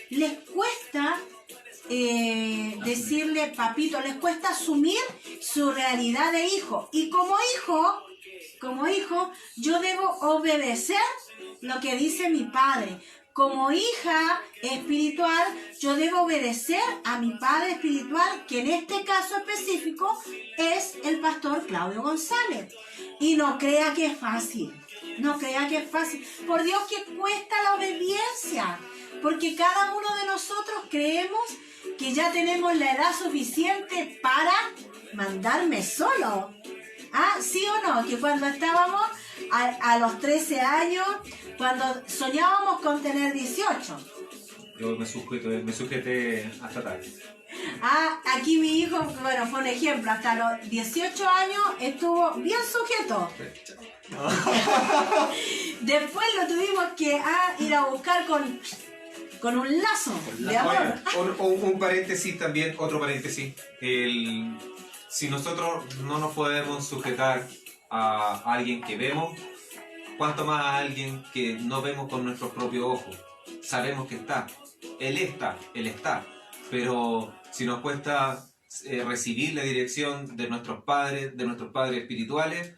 Les cuesta decirle papito, les cuesta asumir su realidad de hijo. Y como hijo, yo debo obedecer lo que dice mi padre. Como hija espiritual, yo debo obedecer a mi padre espiritual, que en este caso específico es el pastor Claudio González. Y no crea que es fácil. No crea que es fácil. Por Dios que cuesta la obediencia. Porque cada uno de nosotros creemos que ya tenemos la edad suficiente para mandarme solo. ¿Ah, sí o no? Que cuando estábamos a los 13 años, cuando soñábamos con tener 18. Yo me sujeté hasta tarde. Aquí mi hijo, bueno, fue un ejemplo, hasta los 18 años estuvo bien sujeto. Después lo tuvimos que ir a buscar con un lazo de amor. Oye, un paréntesis también, otro paréntesis. Si nosotros no nos podemos sujetar a alguien que vemos, cuanto más a alguien que no vemos con nuestros propios ojos. Sabemos que está. Él está. Pero si nos cuesta recibir la dirección de nuestros padres espirituales,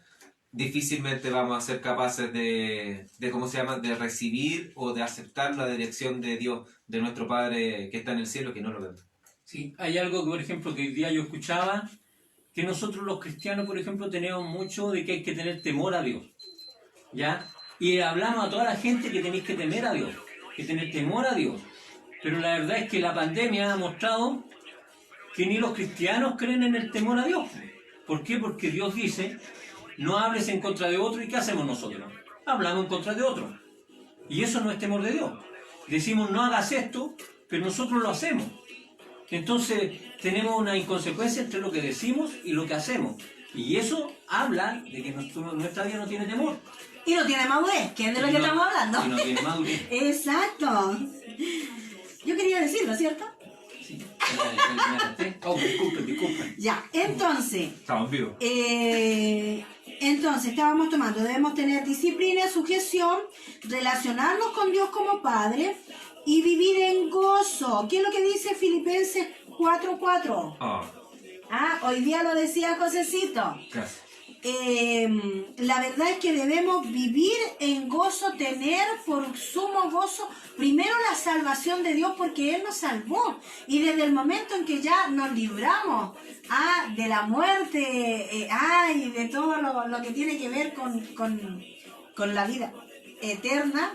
difícilmente vamos a ser capaces de de recibir o de aceptar la dirección de Dios, de nuestro Padre que está en el cielo, que no lo vemos. Sí, hay algo que, por ejemplo, que hoy día yo escuchaba, que nosotros los cristianos, por ejemplo, tenemos mucho de que hay que tener temor a Dios, ¿ya? Y hablamos a toda la gente que tenéis que temer a Dios, que tener temor a Dios. Pero la verdad es que la pandemia ha mostrado que ni los cristianos creen en el temor a Dios. ¿Por qué? Porque Dios dice, no hables en contra de otro, ¿y qué hacemos nosotros? Hablamos en contra de otro. Y eso no es temor de Dios. Decimos, no hagas esto, pero nosotros lo hacemos. Entonces, tenemos una inconsecuencia entre lo que decimos y lo que hacemos. Y eso habla de que nuestra vida no tiene temor. Y no tiene madurez, que es de lo que estamos hablando. Y no tiene madurez. Exacto. Yo quería decirlo, ¿cierto? Sí. Oh, disculpen. Ya, entonces... Estamos vivos. Entonces, estábamos tomando, debemos tener disciplina, sujeción, relacionarnos con Dios como Padre y vivir en gozo. ¿Qué es lo que dice Filipenses 4:4? Hoy día lo decía Josecito. Gracias. La verdad es que debemos vivir en gozo, tener por sumo gozo primero la salvación de Dios, porque Él nos salvó, y desde el momento en que ya nos libramos de la muerte y de todo lo que tiene que ver con la vida eterna,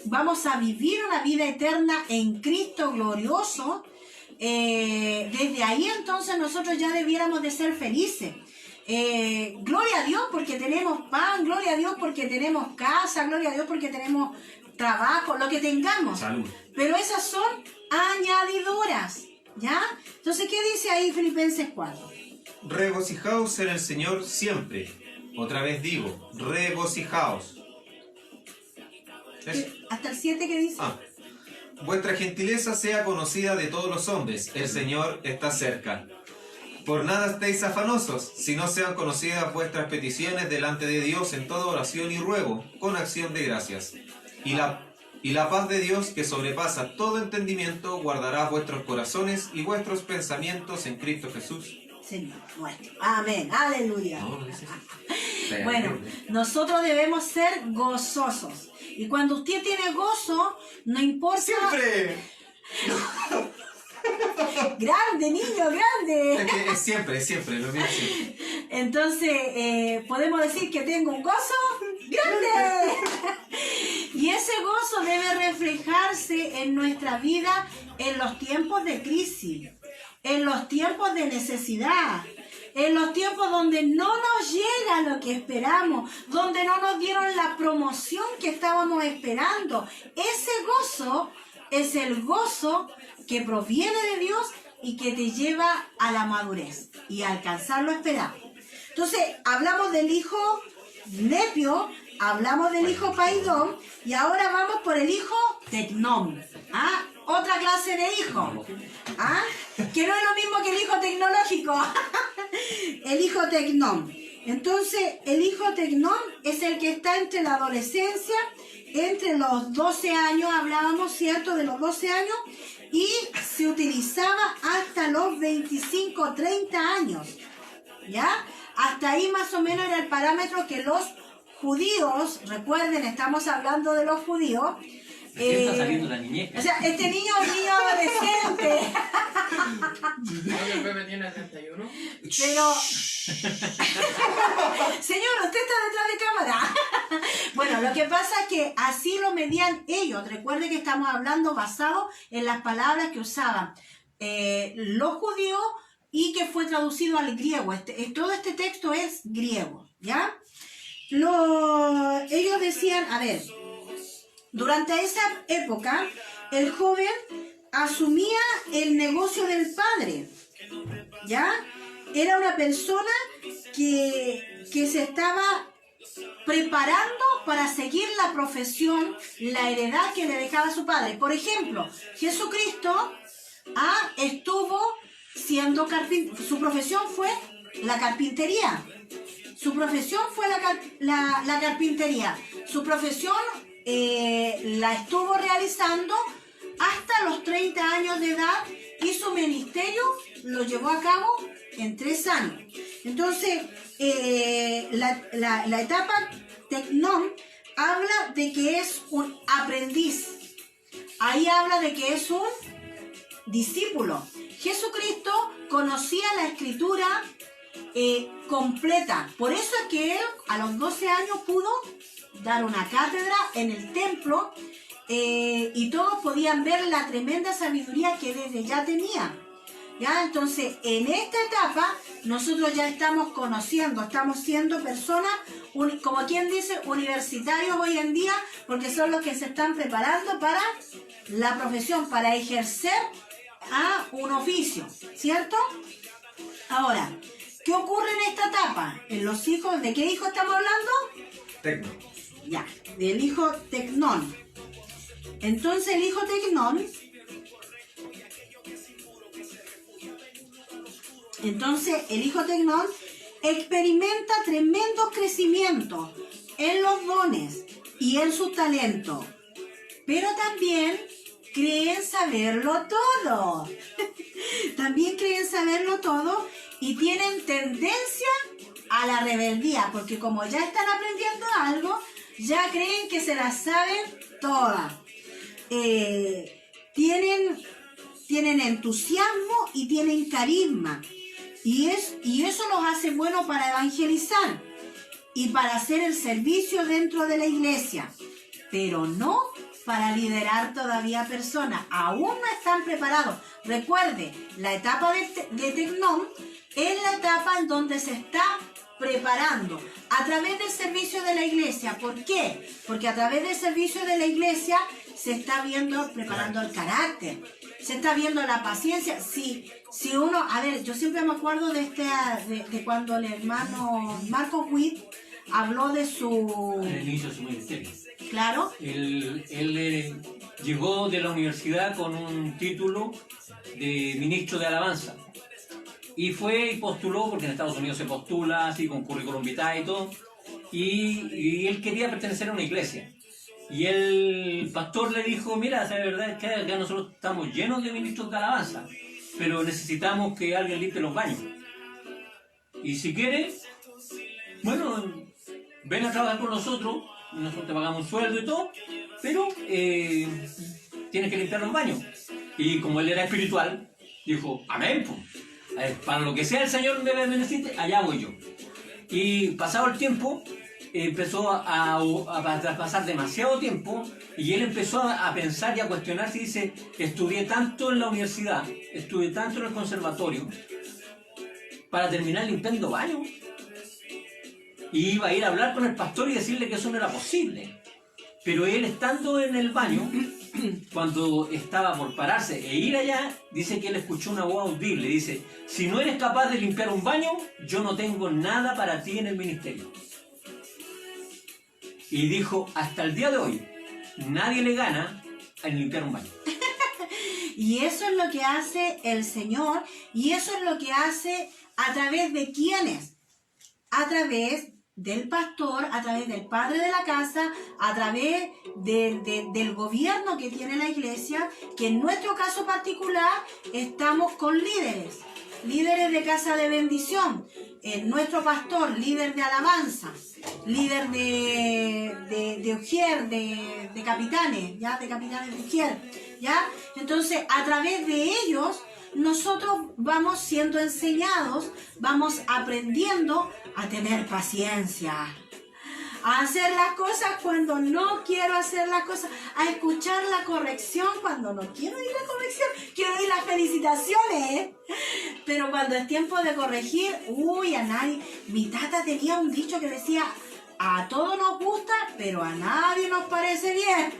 vamos a vivir una vida eterna en Cristo glorioso. Desde ahí entonces nosotros ya debiéramos de ser felices. Gloria a Dios porque tenemos pan, gloria a Dios porque tenemos casa, gloria a Dios porque tenemos trabajo, lo que tengamos. Salud. Pero esas son añadiduras, ¿ya? Entonces, ¿qué dice ahí Filipenses 4? Regocijaos en el Señor siempre. Otra vez digo, regocijaos. Hasta el 7 que dice. Vuestra gentileza sea conocida de todos los hombres. El Señor está cerca. Por nada estéis afanosos, sino sean conocidas vuestras peticiones delante de Dios en toda oración y ruego, con acción de gracias. Y la paz de Dios, que sobrepasa todo entendimiento, guardará vuestros corazones y vuestros pensamientos en Cristo Jesús. Señor nuestro. Amén. Aleluya. No, dice. Bueno, nosotros debemos ser gozosos. Y cuando usted tiene gozo, no importa... ¡Siempre! ¡Grande, niño, grande! Es siempre, lo mismo siempre. Entonces, podemos decir que tengo un gozo grande. Y ese gozo debe reflejarse en nuestra vida en los tiempos de crisis, en los tiempos de necesidad, en los tiempos donde no nos llega lo que esperamos, donde no nos dieron la promoción que estábamos esperando. Ese gozo es el gozo que proviene de Dios y que te lleva a la madurez y a alcanzar lo esperado. Entonces, hablamos del hijo Nepio, hablamos del hijo Paidón y ahora vamos por el hijo Tecnón. Otra clase de hijo. Que no es lo mismo que el hijo tecnológico. El hijo Tecnón. Entonces, el hijo Tecnón es el que está entre la adolescencia, entre los 12 años, hablábamos, ¿cierto?, de los 12 años, y se utilizaba hasta los 25, 30 años, ¿ya? Hasta ahí más o menos era el parámetro que los judíos, recuerden, estamos hablando de los judíos. Está saliendo la niñez. O sea, este niño es un niño adolescente. El bebé tiene 31. Pero... Señor, usted está detrás de cámara. Bueno, lo que pasa es que así lo medían ellos. Recuerde que estamos hablando basado en las palabras que usaban los judíos y que fue traducido al griego. Todo este texto es griego, ¿ya? Ellos decían, a ver, durante esa época, el joven asumía el negocio del padre, ¿ya? Era una persona que se estaba preparando para seguir la profesión, la heredad que le dejaba su padre. Por ejemplo, Jesucristo estuvo siendo carpintero, su profesión fue la carpintería. Su profesión fue la carpintería. Su profesión la estuvo realizando hasta los 30 años de edad y su ministerio lo llevó a cabo en 3 años. Entonces, la etapa Tecnón habla de que es un aprendiz. Ahí habla de que es un discípulo. Jesucristo conocía la escritura completa. Por eso es que él a los 12 años pudo dar una cátedra en el templo y todos podían ver la tremenda sabiduría que desde ya tenía. ¿Ya? Entonces, en esta etapa, nosotros ya estamos conociendo, estamos siendo personas, como quien dice, universitarios hoy en día, porque son los que se están preparando para la profesión, para ejercer un oficio, ¿cierto? Ahora, ¿qué ocurre en esta etapa? En los hijos, ¿de qué hijo estamos hablando? Tecno. Ya, del hijo Tecnón. Entonces, el hijo Tecnón... Entonces, el hijo Tecnón experimenta tremendo crecimiento en los dones y en su talento, pero también creen saberlo todo. También creen saberlo todo y tienen tendencia a la rebeldía, porque como ya están aprendiendo algo, ya creen que se las saben todas. Tienen entusiasmo y tienen carisma. Y eso los hace buenos para evangelizar y para hacer el servicio dentro de la iglesia, pero no para liderar todavía personas. Aún no están preparados. Recuerde, la etapa de Tecnón es la etapa en donde se está preparando a través del servicio de la iglesia. ¿Por qué? Porque a través del servicio de la iglesia se está preparando el carácter, se está viendo la paciencia. Si uno, a ver, yo siempre me acuerdo de cuando el hermano Marcos Witt habló de su... El inicio de su ministerio. Claro. Él llegó de la universidad con un título de ministro de alabanza. Y fue y postuló, porque en Estados Unidos se postula así con currículum vitae y todo. Y él quería pertenecer a una iglesia. Y el pastor le dijo, mira, la verdad es que acá nosotros estamos llenos de ministros de alabanza, pero necesitamos que alguien limpie los baños. Y si quieres, bueno, ven a trabajar con nosotros te pagamos un sueldo y todo, pero tienes que limpiar los baños. Y como él era espiritual, dijo, amén, pues, para lo que sea el Señor me necesite, allá voy yo. Y pasado el tiempo, empezó a pasar demasiado tiempo y él empezó a pensar y a cuestionarse y dice, estudié tanto en la universidad, estudié tanto en el conservatorio para terminar limpiando baños. Y iba a ir a hablar con el pastor y decirle que eso no era posible. Pero él, estando en el baño, cuando estaba por pararse e ir allá, dice que él escuchó una voz audible. Dice, si no eres capaz de limpiar un baño, yo no tengo nada para ti en el ministerio. Y dijo, hasta el día de hoy, nadie le gana en limpiar un baño. Y eso es lo que hace el Señor, y eso es lo que hace a través de quiénes, a través del pastor, a través del padre de la casa, a través del gobierno que tiene la iglesia, que en nuestro caso particular estamos con líderes de casa de bendición, nuestro pastor, líder de alabanza, líder de Ujier, de capitanes, ¿ya? De capitanes de Ujier, ¿ya? Entonces, a través de ellos, nosotros vamos siendo enseñados, vamos aprendiendo a tener paciencia, a hacer las cosas cuando no quiero hacer las cosas, a escuchar la corrección cuando no quiero oír la corrección, quiero oír las felicitaciones, ¿eh? Pero cuando es tiempo de corregir, uy, a nadie. Mi tata tenía un dicho que decía, a todos nos gusta, pero a nadie nos parece bien.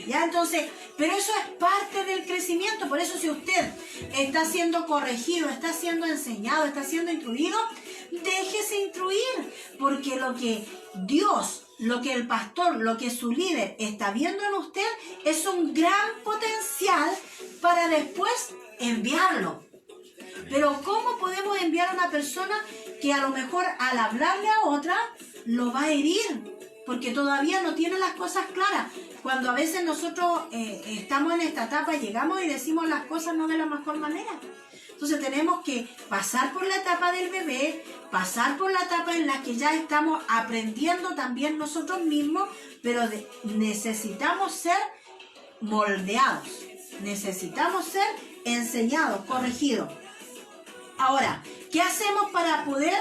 Ya, entonces, pero eso es parte del crecimiento. Por eso, si usted está siendo corregido, está siendo enseñado, está siendo instruido, déjese instruir, porque lo que Dios, lo que el pastor, lo que su líder está viendo en usted es un gran potencial para después enviarlo. Pero ¿cómo podemos enviar a una persona que a lo mejor al hablarle a otra lo va a herir? Porque todavía no tiene las cosas claras. Cuando a veces nosotros estamos en esta etapa, llegamos y decimos las cosas no de la mejor manera. Entonces tenemos que pasar por la etapa del bebé, pasar por la etapa en la que ya estamos aprendiendo también nosotros mismos, pero necesitamos ser moldeados, necesitamos ser enseñados, corregidos. Ahora, ¿qué hacemos para poder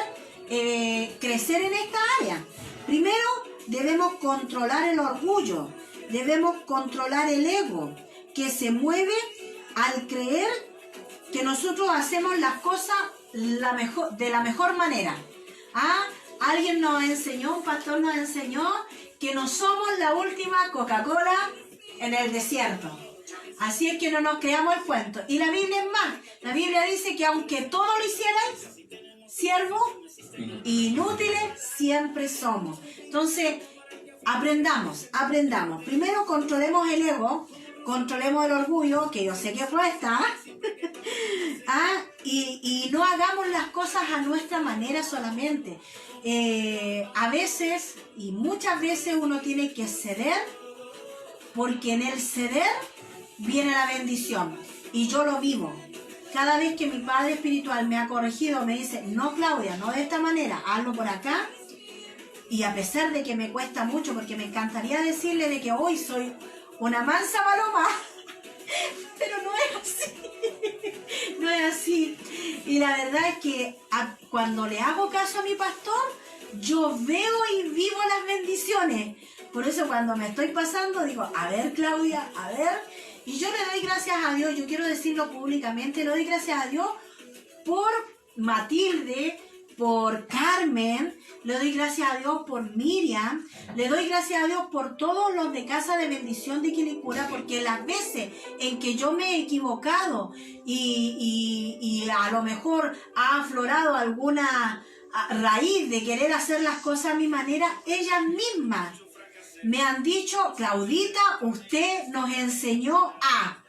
crecer en esta área? Primero, debemos controlar el orgullo, debemos controlar el ego, que se mueve al creer que nosotros hacemos las cosas de la mejor manera. ¿Ah? Alguien nos enseñó, un pastor nos enseñó que no somos la última Coca-Cola en el desierto. Así es que no nos creamos el cuento. Y la Biblia es más. La Biblia dice que aunque todo lo hicierais, siervos inútiles siempre somos. Entonces, aprendamos. Primero controlemos el ego, controlemos el orgullo, que yo sé que cuesta. Y no hagamos las cosas a nuestra manera solamente. A veces, y muchas veces, uno tiene que ceder, porque en el ceder viene la bendición. Y yo lo vivo. Cada vez que mi padre espiritual me ha corregido, me dice, no, Claudia, no de esta manera, hazlo por acá. Y a pesar de que me cuesta mucho, porque me encantaría decirle de que hoy soy una mansa paloma, pero no es así. No es así. Y la verdad es que cuando le hago caso a mi pastor, yo veo y vivo las bendiciones. Por eso cuando me estoy pasando, digo, a ver, Claudia, a ver. Y yo le doy gracias a Dios, yo quiero decirlo públicamente, le doy gracias a Dios por Matilde, por Carmen, le doy gracias a Dios por Miriam, le doy gracias a Dios por todos los de Casa de Bendición de Quilicura, porque las veces en que yo me he equivocado y a lo mejor ha aflorado alguna raíz de querer hacer las cosas a mi manera, ellas mismas me han dicho, Claudita, usted nos enseñó a.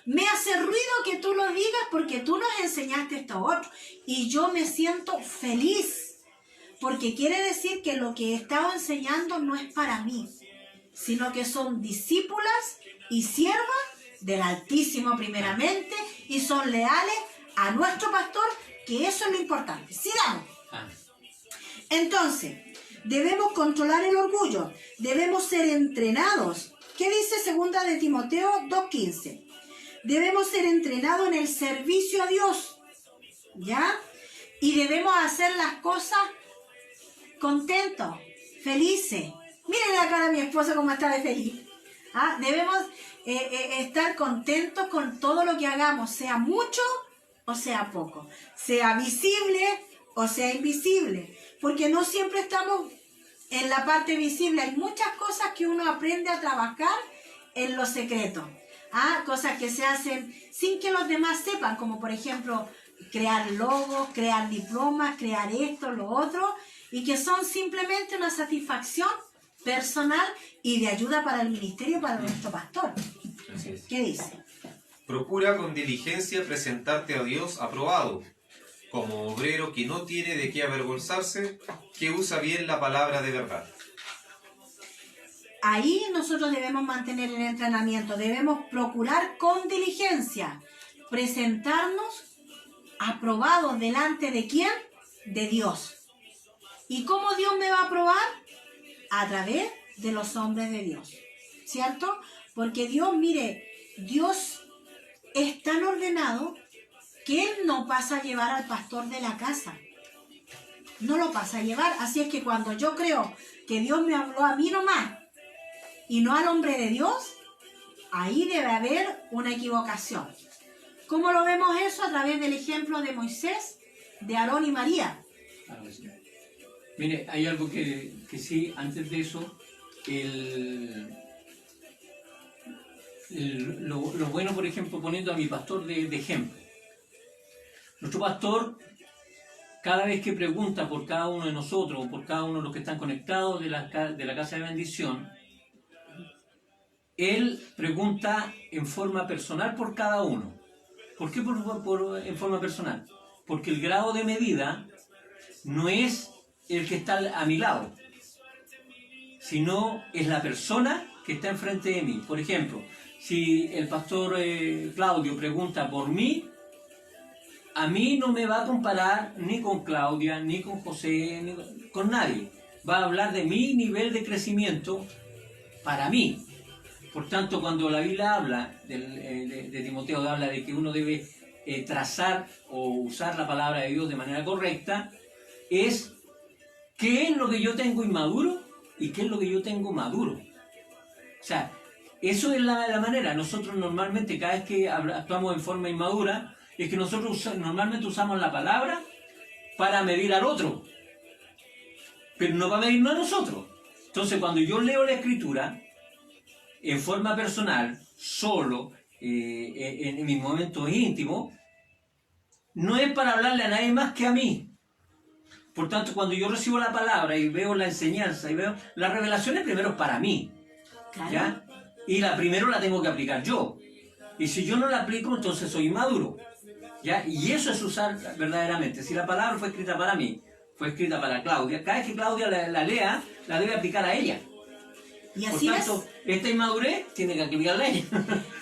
Me hace ruido que tú lo digas porque tú nos enseñaste esto otro. Y yo me siento feliz. Porque quiere decir que lo que he estado enseñando no es para mí, sino que son discípulas y siervas del Altísimo primeramente y son leales a nuestro pastor, que eso es lo importante. Sigamos. Entonces, debemos controlar el orgullo, debemos ser entrenados. ¿Qué dice 2 de Timoteo 2:15? Debemos ser entrenados en el servicio a Dios, ¿ya? Y debemos hacer las cosas contentos, felices. Miren la cara de mi esposa como está de feliz. Debemos estar contentos con todo lo que hagamos, sea mucho o sea poco, sea visible o sea invisible, porque no siempre estamos en la parte visible. Hay muchas cosas que uno aprende a trabajar en lo secreto. Cosas que se hacen sin que los demás sepan, como por ejemplo crear logos, crear diplomas, crear esto, lo otro, y que son simplemente una satisfacción personal y de ayuda para el ministerio, para nuestro pastor. Así es. ¿Qué dice? Procura con diligencia presentarte a Dios aprobado, como obrero que no tiene de qué avergonzarse, que usa bien la palabra de verdad. Ahí nosotros debemos mantener el entrenamiento, debemos procurar con diligencia presentarnos aprobados delante de ¿quién? De Dios. ¿Y cómo Dios me va a aprobar? A través de los hombres de Dios, ¿cierto? Porque Dios, mire, Dios es tan ordenado que Él no pasa a llevar al pastor de la casa. No lo pasa a llevar. Así es que cuando yo creo que Dios me habló a mí nomás y no al hombre de Dios, ahí debe haber una equivocación. ¿Cómo lo vemos eso? A través del ejemplo de Moisés, de Aarón y María. Mire, hay algo que sí, antes de eso, lo bueno, por ejemplo, poniendo a mi pastor de ejemplo. Nuestro pastor, cada vez que pregunta por cada uno de nosotros, o por cada uno de los que están conectados de la Casa de Bendición, él pregunta en forma personal por cada uno. ¿Por qué en forma personal? Porque el grado de medida no es el que está a mi lado, sino es la persona que está enfrente de mí. Por ejemplo, si el pastor Claudio pregunta por mí, a mí no me va a comparar ni con Claudia, ni con José, ni con nadie. Va a hablar de mi nivel de crecimiento para mí. Por tanto, cuando la Biblia habla de Timoteo, habla de que uno debe trazar o usar la palabra de Dios de manera correcta, es qué es lo que yo tengo inmaduro y qué es lo que yo tengo maduro. O sea, eso es la manera. Nosotros normalmente, cada vez que actuamos en forma inmadura, es que nosotros normalmente usamos la palabra para medir al otro, pero no para medirnos a nosotros. Entonces, cuando yo leo la Escritura en forma personal, solo, en mis momentos íntimos, no es para hablarle a nadie más que a mí. Por tanto, cuando yo recibo la palabra y veo la enseñanza y veo las revelaciones, primero es para mí, ¿ya? Y primero la tengo que aplicar yo. Y si yo no la aplico, entonces soy inmaduro, ¿ya? Y eso es usar verdaderamente. Si la palabra fue escrita para mí, fue escrita para Claudia, cada vez que Claudia la lea, la debe aplicar a ella. Y así por tanto, esta inmadurez tiene que aplicarla a ella.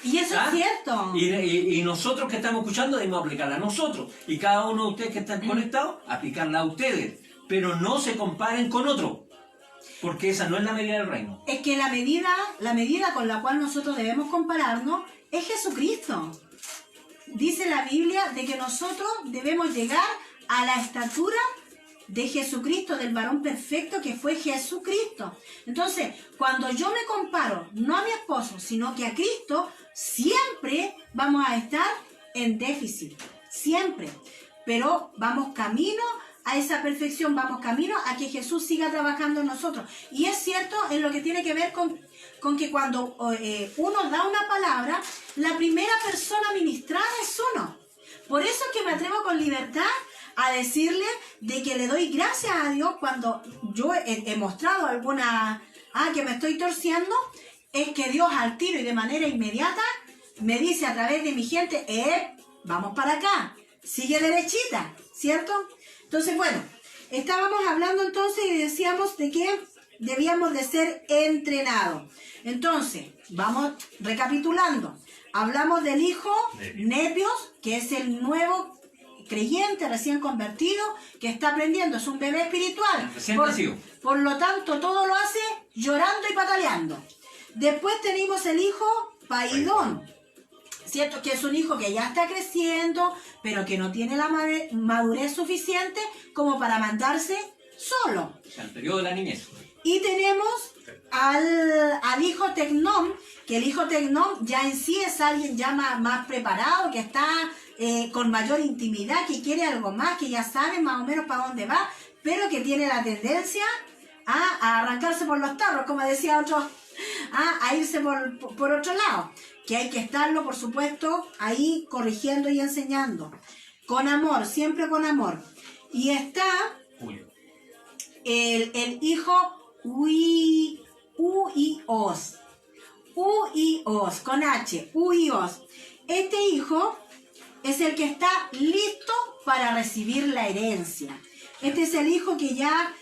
Y eso es cierto. Y nosotros que estamos escuchando debemos aplicarla a nosotros. Y cada uno de ustedes que están conectados, aplicarla a ustedes. Pero no se comparen con otro, porque esa no es la medida del reino. Es que la medida con la cual nosotros debemos compararnos es Jesucristo. Dice la Biblia de que nosotros debemos llegar a la estatura de Jesucristo, del varón perfecto que fue Jesucristo. Entonces, cuando yo me comparo, no a mi esposo, sino que a Cristo, siempre vamos a estar en déficit, siempre. Pero vamos camino a esa perfección, vamos camino a que Jesús siga trabajando en nosotros. Y es cierto en lo que tiene que ver con que cuando uno da una palabra, la primera persona ministrada es uno. Por eso es que me atrevo con libertad a decirle de que le doy gracias a Dios cuando yo he mostrado alguna, que me estoy torciendo, es que Dios al tiro y de manera inmediata me dice a través de mi gente, vamos para acá, sigue derechita, ¿cierto? Entonces, bueno, estábamos hablando entonces y decíamos de que debíamos de ser entrenados. Entonces, vamos recapitulando. Hablamos del hijo Nepios, que es el nuevo creyente recién convertido que está aprendiendo, es un bebé espiritual. Por lo tanto, todo lo hace llorando y pataleando. Después tenemos el hijo Paidón, ¿cierto? Que es un hijo que ya está creciendo, pero que no tiene la madurez suficiente como para mandarse solo. O sea, el periodo de la niñez. Y tenemos al hijo Tecnón, que el hijo Tecnón ya en sí es alguien ya más preparado, que está con mayor intimidad, que quiere algo más, que ya sabe más o menos para dónde va, pero que tiene la tendencia a arrancarse por los tarros, como decía otro, a irse por otro lado. Que hay que estarlo, por supuesto, ahí corrigiendo y enseñando. Con amor, siempre con amor. Y está el hijo Uios, con H, Uios. Este hijo es el que está listo para recibir la herencia. Este es el hijo que ya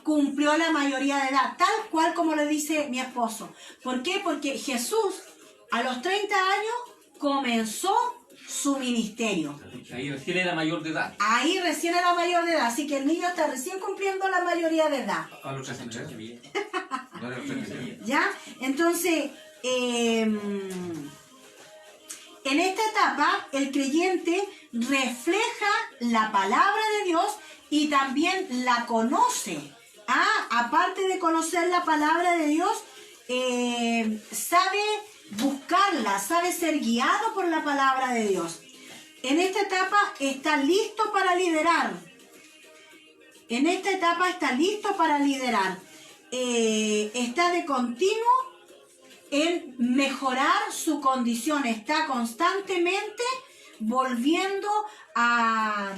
cumplió la mayoría de edad, tal cual como le dice mi esposo. ¿Por qué? Porque Jesús a los 30 años comenzó su ministerio. Ahí recién era mayor de edad. Ahí recién era mayor de edad, así que el niño está recién cumpliendo la mayoría de edad. A los 33. ¿Ya? Entonces, en esta etapa, el creyente refleja la palabra de Dios y también la conoce. Aparte de conocer la palabra de Dios, sabe buscarla, sabe ser guiado por la palabra de Dios. En esta etapa está listo para liderar. en esta etapa está listo para liderar. Está de continuo en mejorar su condición, está constantemente volviendo a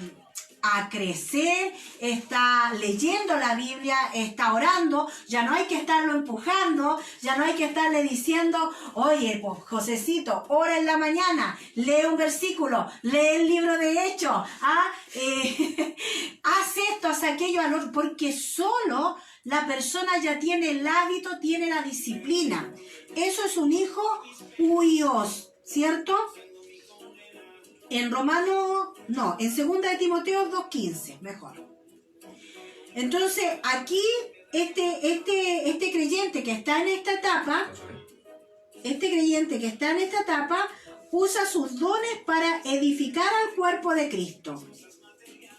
crecer, está leyendo la Biblia, está orando, ya no hay que estarlo empujando, ya no hay que estarle diciendo, oye, pues Josecito, ora en la mañana, lee un versículo, lee el libro de Hechos, haz esto, haz aquello, porque solo la persona ya tiene el hábito, tiene la disciplina. Eso es un hijo huios, ¿cierto? En en 2 de Timoteo 2:15, mejor. Entonces, aquí, este creyente que está en esta etapa, usa sus dones para edificar al cuerpo de Cristo.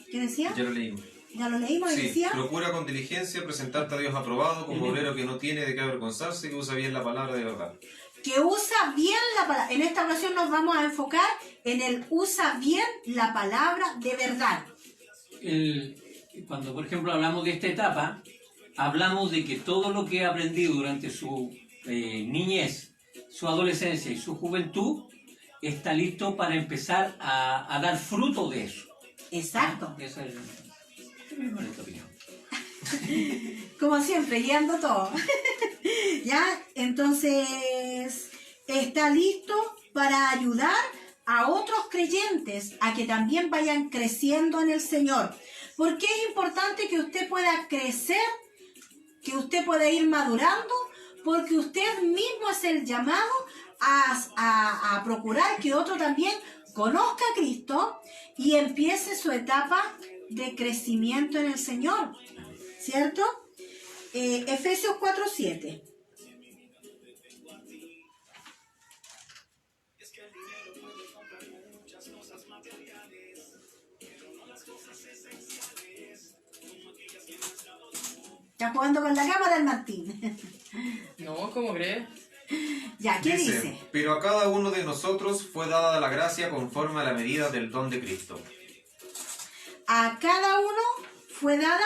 ¿Qué decía? Ya lo leímos. ¿Ya lo leímos? Sí, Decía. procura con diligencia presentarte a Dios aprobado como obrero que no tiene de qué avergonzarse, que usa bien la palabra de verdad. Que usa bien la palabra. En esta ocasión nos vamos a enfocar en el usa bien la palabra de verdad. Cuando, por ejemplo, hablamos de esta etapa, hablamos de que todo lo que ha aprendido durante su niñez, su adolescencia y su juventud, está listo para empezar a dar fruto de eso. Exacto. Esa es mi bonita opinión. Como siempre, guiando todo. ¿Ya? Entonces, está listo para ayudar a otros creyentes a que también vayan creciendo en el Señor. Porque es importante que usted pueda crecer, que usted pueda ir madurando, porque usted mismo es el llamado a procurar que otro también conozca a Cristo y empiece su etapa de crecimiento en el Señor. ¿Cierto? Efesios 4:7. Está jugando con la cámara el Martín. No, ¿cómo crees? Ya, ¿qué dice? Pero a cada uno de nosotros fue dada la gracia conforme a la medida del don de Cristo. A cada uno fue dada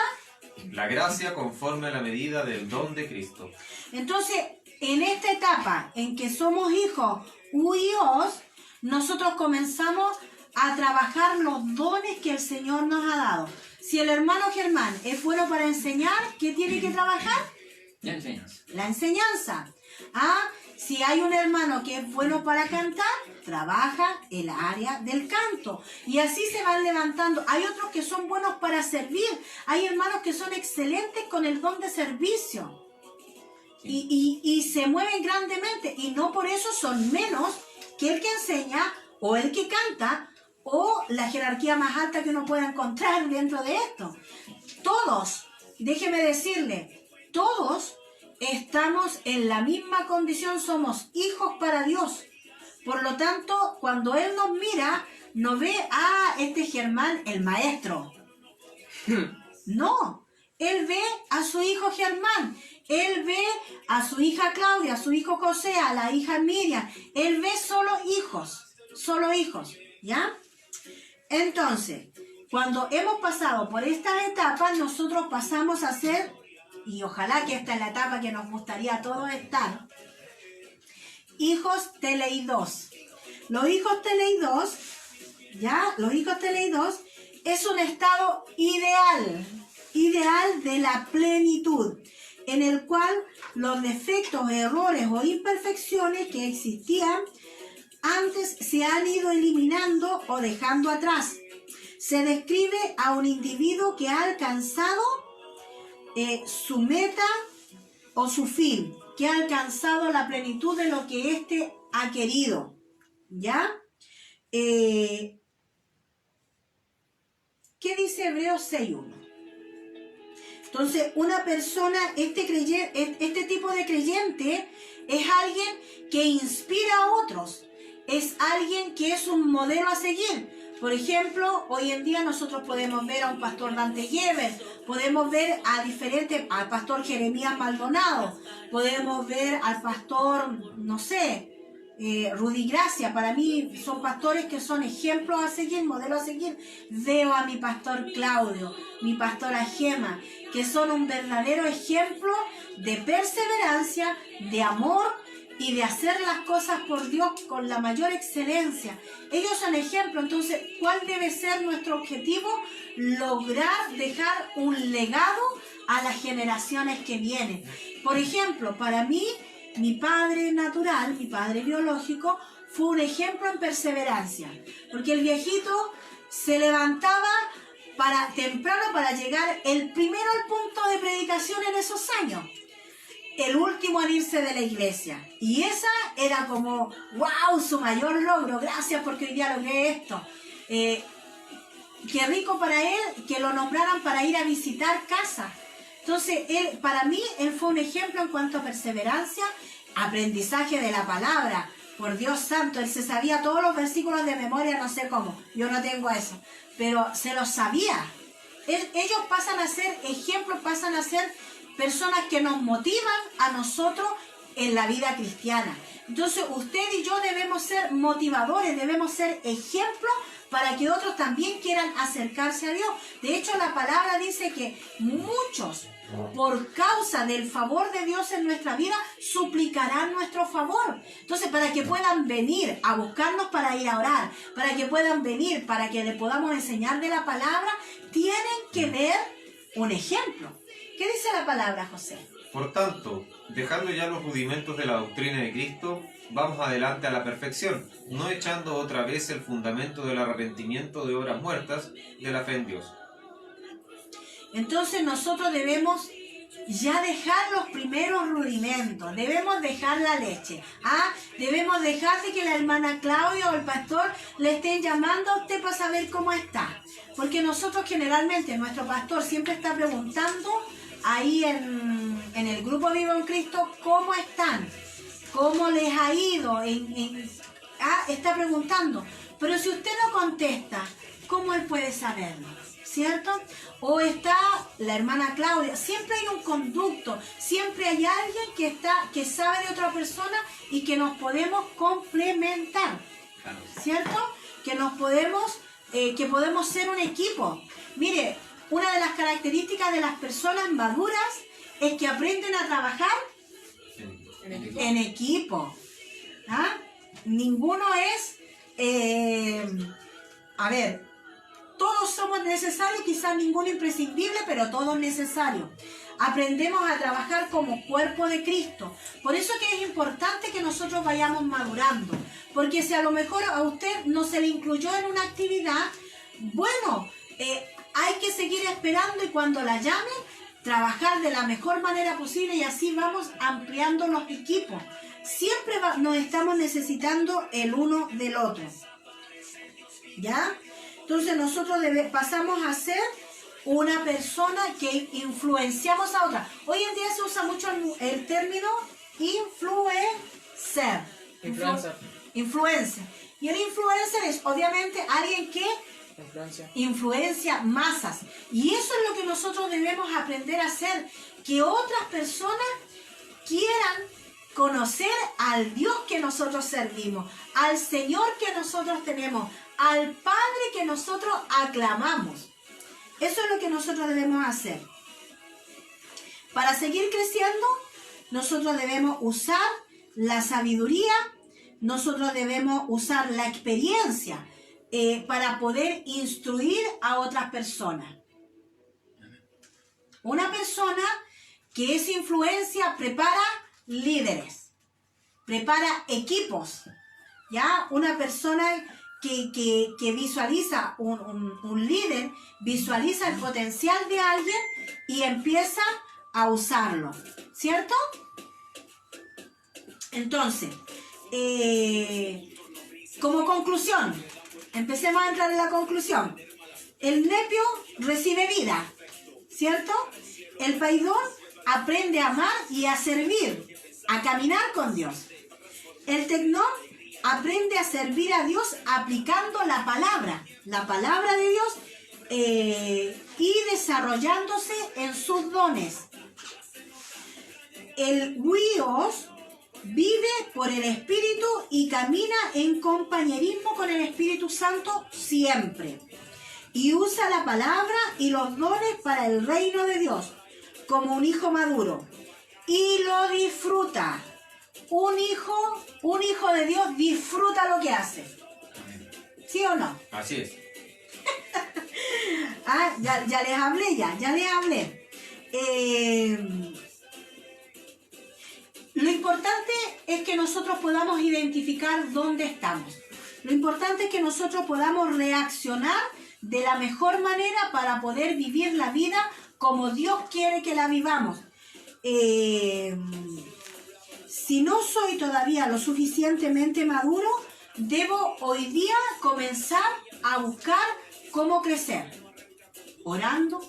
La gracia conforme a la medida del don de Cristo. Entonces, en esta etapa en que somos hijos huios, nosotros comenzamos a trabajar los dones que el Señor nos ha dado. Si el hermano Germán es bueno para enseñar, ¿qué tiene que trabajar? La enseñanza. La enseñanza. Si hay un hermano que es bueno para cantar, trabaja el área del canto. Y así se van levantando. Hay otros que son buenos para servir. Hay hermanos que son excelentes con el don de servicio. Y se mueven grandemente. Y no por eso son menos que el que enseña o el que canta o la jerarquía más alta que uno pueda encontrar dentro de esto. Todos, déjeme decirle, todos estamos en la misma condición, somos hijos para Dios. Por lo tanto, cuando Él nos mira, no ve a este Germán, el maestro. No, Él ve a su hijo Germán, Él ve a su hija Claudia, a su hijo José, a la hija Miriam. Él ve solo hijos, ¿ya? Entonces, cuando hemos pasado por estas etapas, nosotros pasamos a ser, y ojalá que esta es la etapa que nos gustaría a todos estar, hijos teleidos. Los hijos teleidos, ¿ya? Los hijos teleidos es un estado ideal de la plenitud, en el cual los defectos, errores o imperfecciones que existían antes se han ido eliminando o dejando atrás. Se describe a un individuo que ha alcanzado su meta o su fin, que ha alcanzado la plenitud de lo que éste ha querido. ¿Ya? ¿Qué dice Hebreos 6:1? Entonces, una persona, este tipo de creyente es alguien que inspira a otros, es alguien que es un modelo a seguir. Por ejemplo, hoy en día nosotros podemos ver a un pastor Dante Gebel, podemos ver al pastor Jeremías Maldonado, podemos ver al pastor, no sé, Rudy Gracia, para mí son pastores que son ejemplos a seguir, modelos a seguir. Veo a mi pastor Claudio, mi pastora Gema, que son un verdadero ejemplo de perseverancia, de amor y de hacer las cosas por Dios con la mayor excelencia. Ellos son ejemplo. Entonces, ¿cuál debe ser nuestro objetivo? Lograr dejar un legado a las generaciones que vienen. Por ejemplo, para mí, mi padre natural, mi padre biológico, fue un ejemplo en perseverancia, porque el viejito se levantaba temprano para llegar el primero al punto de predicación en esos años, el último en irse de la iglesia. Y esa era como, wow, su mayor logro. Gracias porque hoy día logré esto. Qué rico para él que lo nombraran para ir a visitar casa. Entonces, para mí, él fue un ejemplo en cuanto a perseverancia, aprendizaje de la palabra. Por Dios santo, él se sabía todos los versículos de memoria, no sé cómo. Yo no tengo eso, pero se los sabía. Ellos pasan a ser ejemplos, pasan a ser personas que nos motivan a nosotros en la vida cristiana. Entonces, usted y yo debemos ser motivadores, debemos ser ejemplos para que otros también quieran acercarse a Dios. De hecho, la palabra dice que muchos, por causa del favor de Dios en nuestra vida, suplicarán nuestro favor. Entonces, para que puedan venir a buscarnos para ir a orar, para que puedan venir, para que le podamos enseñar de la palabra, tienen que ver un ejemplo. ¿Qué dice la palabra, José? Por tanto, dejando ya los rudimentos de la doctrina de Cristo, vamos adelante a la perfección, no echando otra vez el fundamento del arrepentimiento de obras muertas de la fe en Dios. Entonces nosotros debemos ya dejar los primeros rudimentos, debemos dejar la leche, debemos dejar de que la hermana Claudia o el pastor le estén llamando a usted para saber cómo está, porque nosotros generalmente, nuestro pastor siempre está preguntando ahí en el grupo Vivo en Cristo, ¿cómo están? ¿Cómo les ha ido? Está preguntando, pero si usted no contesta, ¿cómo él puede saberlo? ¿Cierto? O está la hermana Claudia, siempre hay un conducto, siempre hay alguien que sabe de otra persona y que nos podemos complementar, ¿cierto? Que podemos ser un equipo. Mire, una de las características de las personas maduras es que aprenden a trabajar en equipo. Ninguno es, todos somos necesarios, quizás ninguno imprescindible, pero todos necesarios. Aprendemos a trabajar como cuerpo de Cristo. Por eso que es importante que nosotros vayamos madurando. Porque si a lo mejor a usted no se le incluyó en una actividad, bueno, hay que seguir esperando y cuando la llamen, trabajar de la mejor manera posible y así vamos ampliando los equipos. Siempre nos estamos necesitando el uno del otro. ¿Ya? Entonces nosotros pasamos a ser una persona que influenciamos a otra. Hoy en día se usa mucho el término influencer. Influencer. Y el influencer es obviamente alguien que influencia masas. Y eso es lo que nosotros debemos aprender a hacer. Que otras personas quieran conocer al Dios que nosotros servimos, al Señor que nosotros tenemos, al Padre que nosotros aclamamos. Eso es lo que nosotros debemos hacer. Para seguir creciendo, nosotros debemos usar la sabiduría, nosotros debemos usar la experiencia para poder instruir a otras personas. Una persona que es influencia prepara líderes, prepara equipos. ¿Ya? Una persona que visualiza un líder, visualiza el potencial de alguien y empieza a usarlo, ¿cierto? Entonces, como conclusión, empecemos a entrar en la conclusión. El nepio recibe vida, ¿cierto? El paidón aprende a amar y a servir, a caminar con Dios. El tecnón aprende a servir a Dios aplicando la palabra de Dios y desarrollándose en sus dones. El huíos vive por el Espíritu y camina en compañerismo con el Espíritu Santo siempre. Y usa la palabra y los dones para el reino de Dios, como un hijo maduro. Y lo disfruta. Un hijo de Dios disfruta lo que hace. ¿Sí o no? Así es. Ah, ya les hablé, ya les hablé. Lo importante es que nosotros podamos identificar dónde estamos. Lo importante es que nosotros podamos reaccionar de la mejor manera para poder vivir la vida como Dios quiere que la vivamos. Si no soy todavía lo suficientemente maduro, debo hoy día comenzar a buscar cómo crecer. Orando,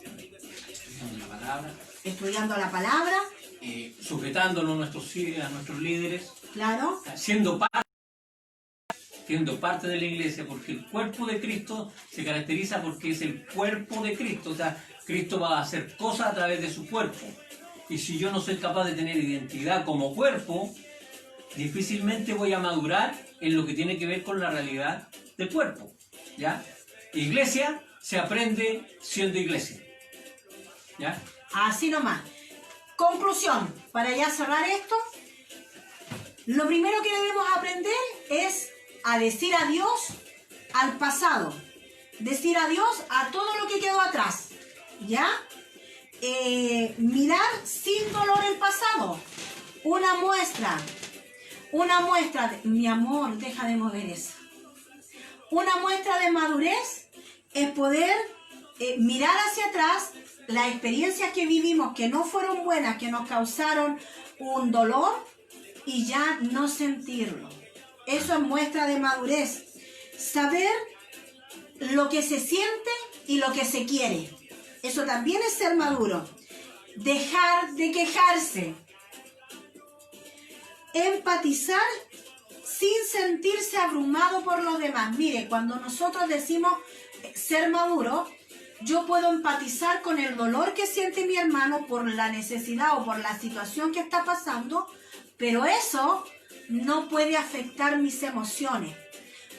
estudiando la palabra, sujetándonos a nuestros líderes, claro, siendo parte de la iglesia, porque el cuerpo de Cristo se caracteriza porque es el cuerpo de Cristo. O sea, Cristo va a hacer cosas a través de su cuerpo. Y si yo no soy capaz de tener identidad como cuerpo, difícilmente voy a madurar en lo que tiene que ver con la realidad del cuerpo. ¿Ya? Iglesia se aprende siendo iglesia. ¿Ya? Así nomás. Conclusión, para ya cerrar esto, lo primero que debemos aprender es a decir adiós al pasado, decir adiós a todo lo que quedó atrás, ¿ya? Mirar sin dolor el pasado, una muestra de, mi amor, deja de mover eso. Una muestra de madurez es poder mirar hacia atrás las experiencias que vivimos que no fueron buenas, que nos causaron un dolor y ya no sentirlo. Eso es muestra de madurez. Saber lo que se siente y lo que se quiere. Eso también es ser maduro. Dejar de quejarse. Empatizar sin sentirse abrumado por los demás. Mire, cuando nosotros decimos ser maduro, yo puedo empatizar con el dolor que siente mi hermano por la necesidad o por la situación que está pasando, pero eso no puede afectar mis emociones,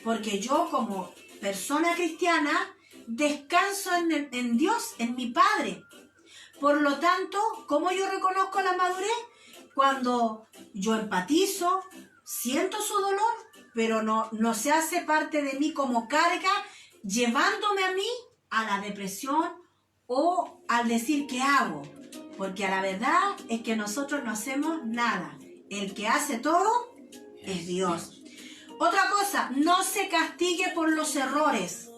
porque yo como persona cristiana descanso en Dios, en mi Padre. Por lo tanto, ¿cómo yo reconozco la madurez? Cuando yo empatizo, siento su dolor, pero no se hace parte de mí como carga, llevándome a mí a la depresión o al decir ¿qué hago? Porque a la verdad es que nosotros no hacemos nada. El que hace todo es Dios. Otra cosa, no se castigue por los errores.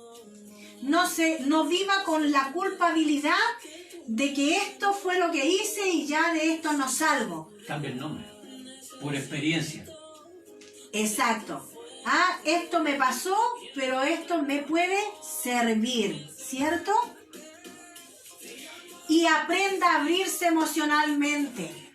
No viva con la culpabilidad de que esto fue lo que hice y ya de esto no salgo. Cambia el nombre, por experiencia. Exacto. Ah, esto me pasó, pero esto me puede servir, ¿cierto? Y aprenda a abrirse emocionalmente.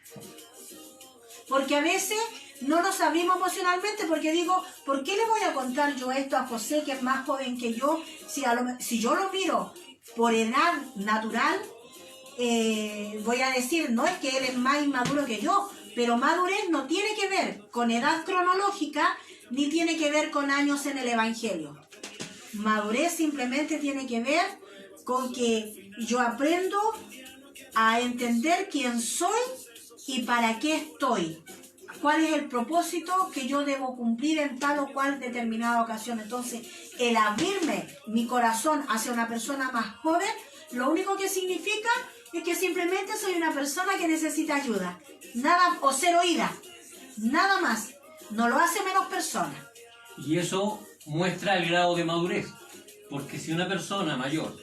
Porque a veces no nos abrimos emocionalmente porque digo, ¿por qué le voy a contar yo esto a José, que es más joven que yo? Si yo lo miro por edad natural, voy a decir, no es que él es más inmaduro que yo, pero madurez no tiene que ver con edad cronológica, ni tiene que ver con años en el Evangelio. Madurez simplemente tiene que ver con que yo aprendo a entender quién soy y para qué estoy. ¿Cuál es el propósito que yo debo cumplir en tal o cual determinada ocasión? Entonces, el abrirme mi corazón hacia una persona más joven, lo único que significa es que simplemente soy una persona que necesita ayuda. Nada, o ser oída. Nada más. No lo hace menos persona. Y eso muestra el grado de madurez. Porque si una persona mayor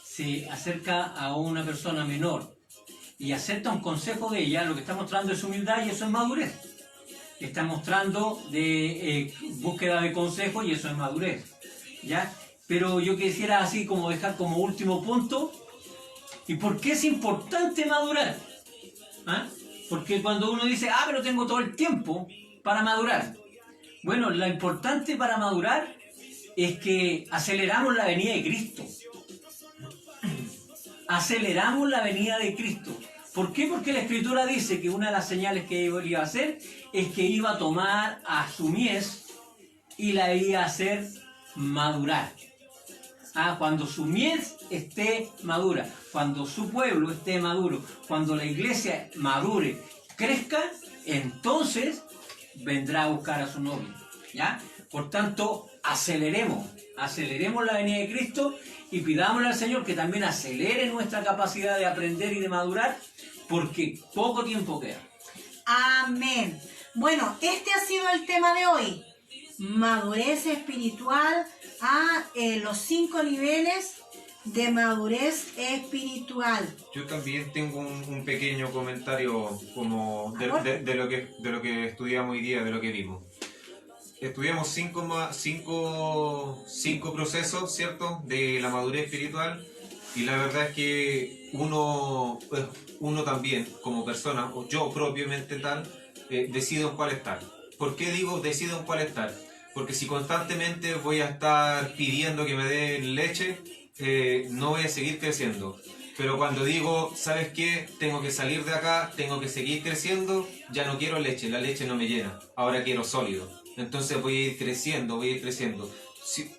se acerca a una persona menor y acepta un consejo de ella, lo que está mostrando es humildad y eso es madurez. Está mostrando de búsqueda de consejo y eso es madurez. ¿Ya? Pero yo quisiera así como dejar como último punto, ¿y por qué es importante madurar? Porque cuando uno dice, pero tengo todo el tiempo para madurar. Bueno, lo importante para madurar es que aceleramos la venida de Cristo. Aceleramos la venida de Cristo. ¿Por qué? Porque la Escritura dice que una de las señales que iba a hacer es que iba a tomar a su mies y la iba a hacer madurar. Cuando su mies esté madura, cuando su pueblo esté maduro, cuando la iglesia madure, crezca, entonces vendrá a buscar a su novia, ¿ya? Por tanto, aceleremos la venida de Cristo y pidámosle al Señor que también acelere nuestra capacidad de aprender y de madurar, porque poco tiempo queda. Amén. Bueno, este ha sido el tema de hoy. Madurez espiritual, los 5 niveles de madurez espiritual. Yo también tengo un pequeño comentario como de lo que estudiamos hoy día, de lo que vimos. Estudiamos cinco procesos, ¿cierto?, de la madurez espiritual, y la verdad es que uno también, como persona, o yo propiamente tal, decido en cuál estar. ¿Por qué digo decido en cuál estar? Porque si constantemente voy a estar pidiendo que me den leche, no voy a seguir creciendo. Pero cuando digo, ¿sabes qué? Tengo que salir de acá, tengo que seguir creciendo, ya no quiero leche, la leche no me llena, ahora quiero sólido. Entonces voy a ir creciendo. Si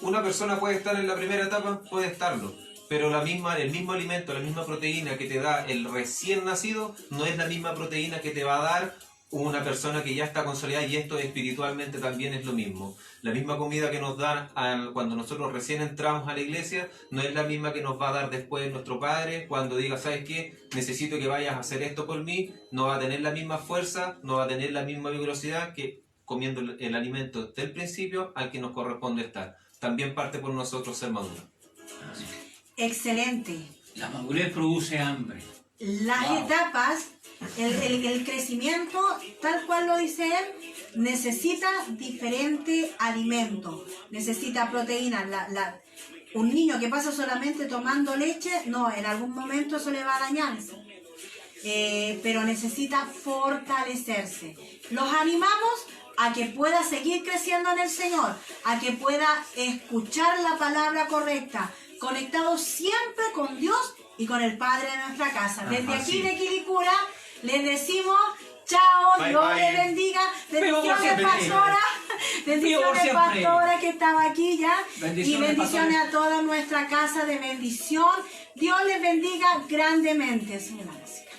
una persona puede estar en la primera etapa, puede estarlo, pero el mismo alimento, la misma proteína que te da el recién nacido, no es la misma proteína que te va a dar una persona que ya está consolidada, y esto espiritualmente también es lo mismo. La misma comida que nos dan cuando nosotros recién entramos a la iglesia, no es la misma que nos va a dar después nuestro Padre cuando diga, ¿sabes qué? Necesito que vayas a hacer esto por mí. No va a tener la misma fuerza, no va a tener la misma vigorosidad que comiendo el alimento desde el principio al que nos corresponde estar. También parte por nosotros ser maduros. Excelente. La madurez produce hambre. Las etapas, el crecimiento, tal cual lo dice él, necesita diferente alimento, necesita proteínas. Un niño que pasa solamente tomando leche, no, en algún momento eso le va a dañarse. Pero necesita fortalecerse. Los animamos a que pueda seguir creciendo en el Señor, a que pueda escuchar la palabra correcta, conectado siempre con Dios y con el Padre de nuestra casa. Desde aquí de Quilicura les decimos chao, Bye, Dios bye. les bendiga. Bendiciones, pastora. Bendiciones, pastora, que estaba aquí ya. Bendiciones, y bendiciones pastores. a toda nuestra casa de bendición. Dios les bendiga grandemente. Señora música.